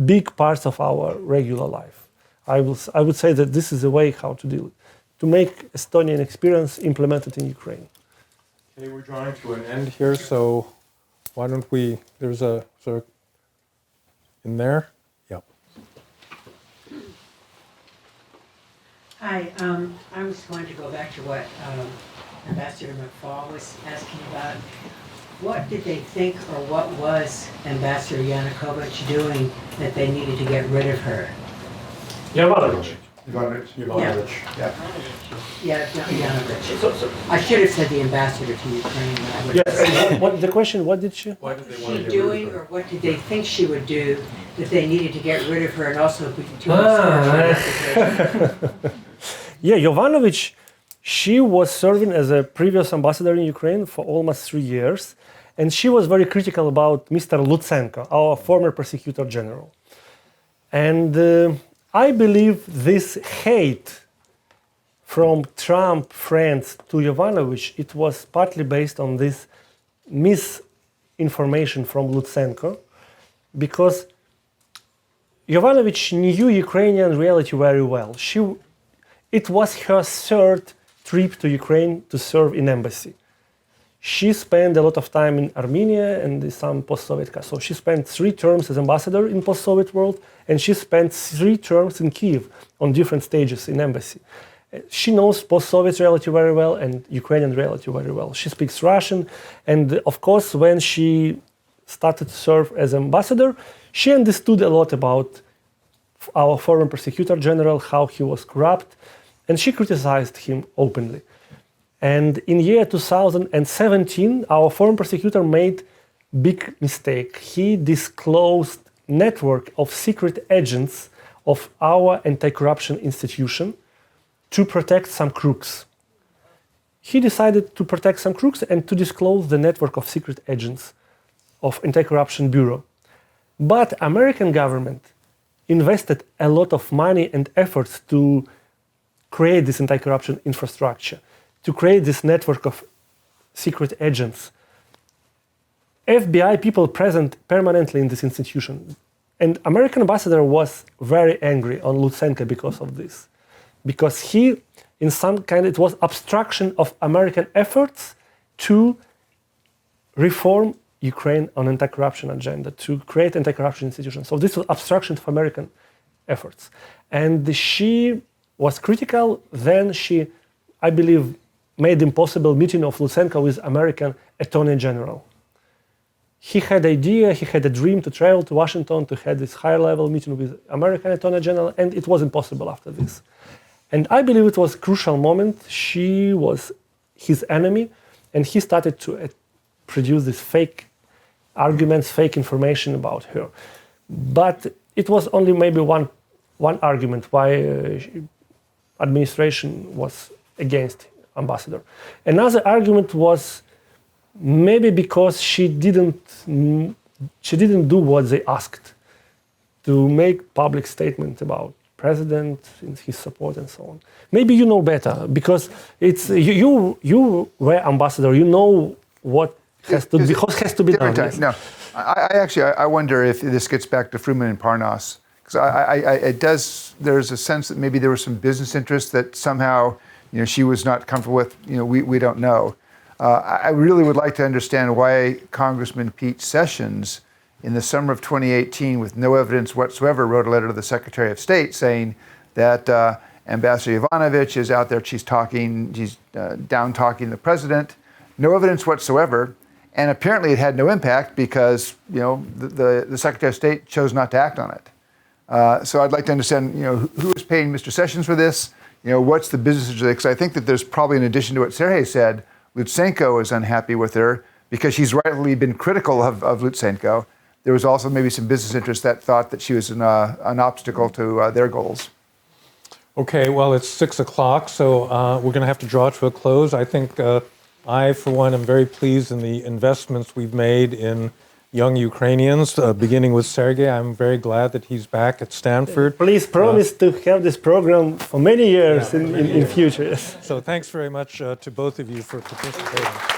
Speaker 3: big parts of our regular life. I would say that this is a way how to deal with it, to make Estonian experience implemented in Ukraine.
Speaker 1: Okay, we're drawing to an end here, so why don't we, there's a sort of, in there? Yep.
Speaker 10: Hi, I was going to go back to what Ambassador McFall was asking about. What did they think, or what was Ambassador Yanukovych doing that they needed to get rid of her?
Speaker 3: Yovanovich.
Speaker 2: Ivanovich. Yeah.
Speaker 10: Yeah, Yanukovych. I should have said the ambassador to Ukraine.
Speaker 3: Yes, what the question, what did she?
Speaker 1: Why did they
Speaker 10: What was she doing, or what did they think she would do that they needed to get rid of her, and also to restore her reputation?
Speaker 3: Yeah, Yovanovich, she was serving as a previous ambassador in Ukraine for almost 3 years, and she was very critical about Mr. Lutsenko, our former prosecutor general. And I believe this hate from Trump friends to Yovanovich, it was partly based on this misinformation from Lutsenko, because Yovanovich knew Ukrainian reality very well. it was her third trip to Ukraine to serve in embassy. She spent a lot of time in Armenia and some post-Soviet countries. So she spent 3 terms as ambassador in post-Soviet world, and she spent 3 terms in Kiev on different stages in embassy. She knows post-Soviet reality very well and Ukrainian reality very well. She speaks Russian, and of course, when she started to serve as ambassador, she understood a lot about our former prosecutor general, how he was corrupt, and she criticized him openly. And in year 2017, our former prosecutor made big mistake. He disclosed network of secret agents of our anti-corruption institution to protect some crooks. He decided to protect some crooks and to disclose the network of secret agents of anti-corruption bureau. But American government invested a lot of money and efforts to create this anti-corruption infrastructure, to create this network of secret agents. FBI people present permanently in this institution. And American ambassador was very angry on Leshchenko because of this. Because he, in some kind, it was obstruction of American efforts to reform Ukraine on anti-corruption agenda, to create anti-corruption institutions. So this was obstruction of American efforts. And she was critical. Then she, I believe, made impossible meeting of Leshchenko with American Attorney General. He had idea, he had a dream to travel to Washington to have this high-level meeting with American Attorney General, and it was impossible after this. And I believe it was a crucial moment. She was his enemy, and he started to produce these fake arguments, fake information about her. But it was only maybe one argument why administration was against ambassador. Another argument was maybe because she didn't do what they asked, to make public statement about president and his support and so on. Maybe you know better because it's you were ambassador. You know what has to be done. Yes.
Speaker 2: No, I wonder if this gets back to Freeman and Parnas, because there's a sense that maybe there was some business interest that somehow she was not comfortable with. We don't know. I really would like to understand why Congressman Pete Sessions, in the summer of 2018, with no evidence whatsoever, wrote a letter to the Secretary of State saying that Ambassador Yovanovitch is out there, she's down-talking the president, no evidence whatsoever, and apparently it had no impact because the Secretary of State chose not to act on it. So I'd like to understand who is paying Mr. Sessions for this, what's the business interest, because I think that there's probably, in addition to what Sergei said, Leshchenko is unhappy with her because she's rightly been critical of Leshchenko. There was also maybe some business interest that thought that she was an obstacle to their goals.
Speaker 1: Okay, well, it's 6 o'clock, so we're going to have to draw to a close. I think I, for one, am very pleased in the investments we've made in young Ukrainians, beginning with Sergei. I'm very glad that he's back at Stanford.
Speaker 3: Please promise to have this program for many years in future.
Speaker 1: So thanks very much to both of you for participating.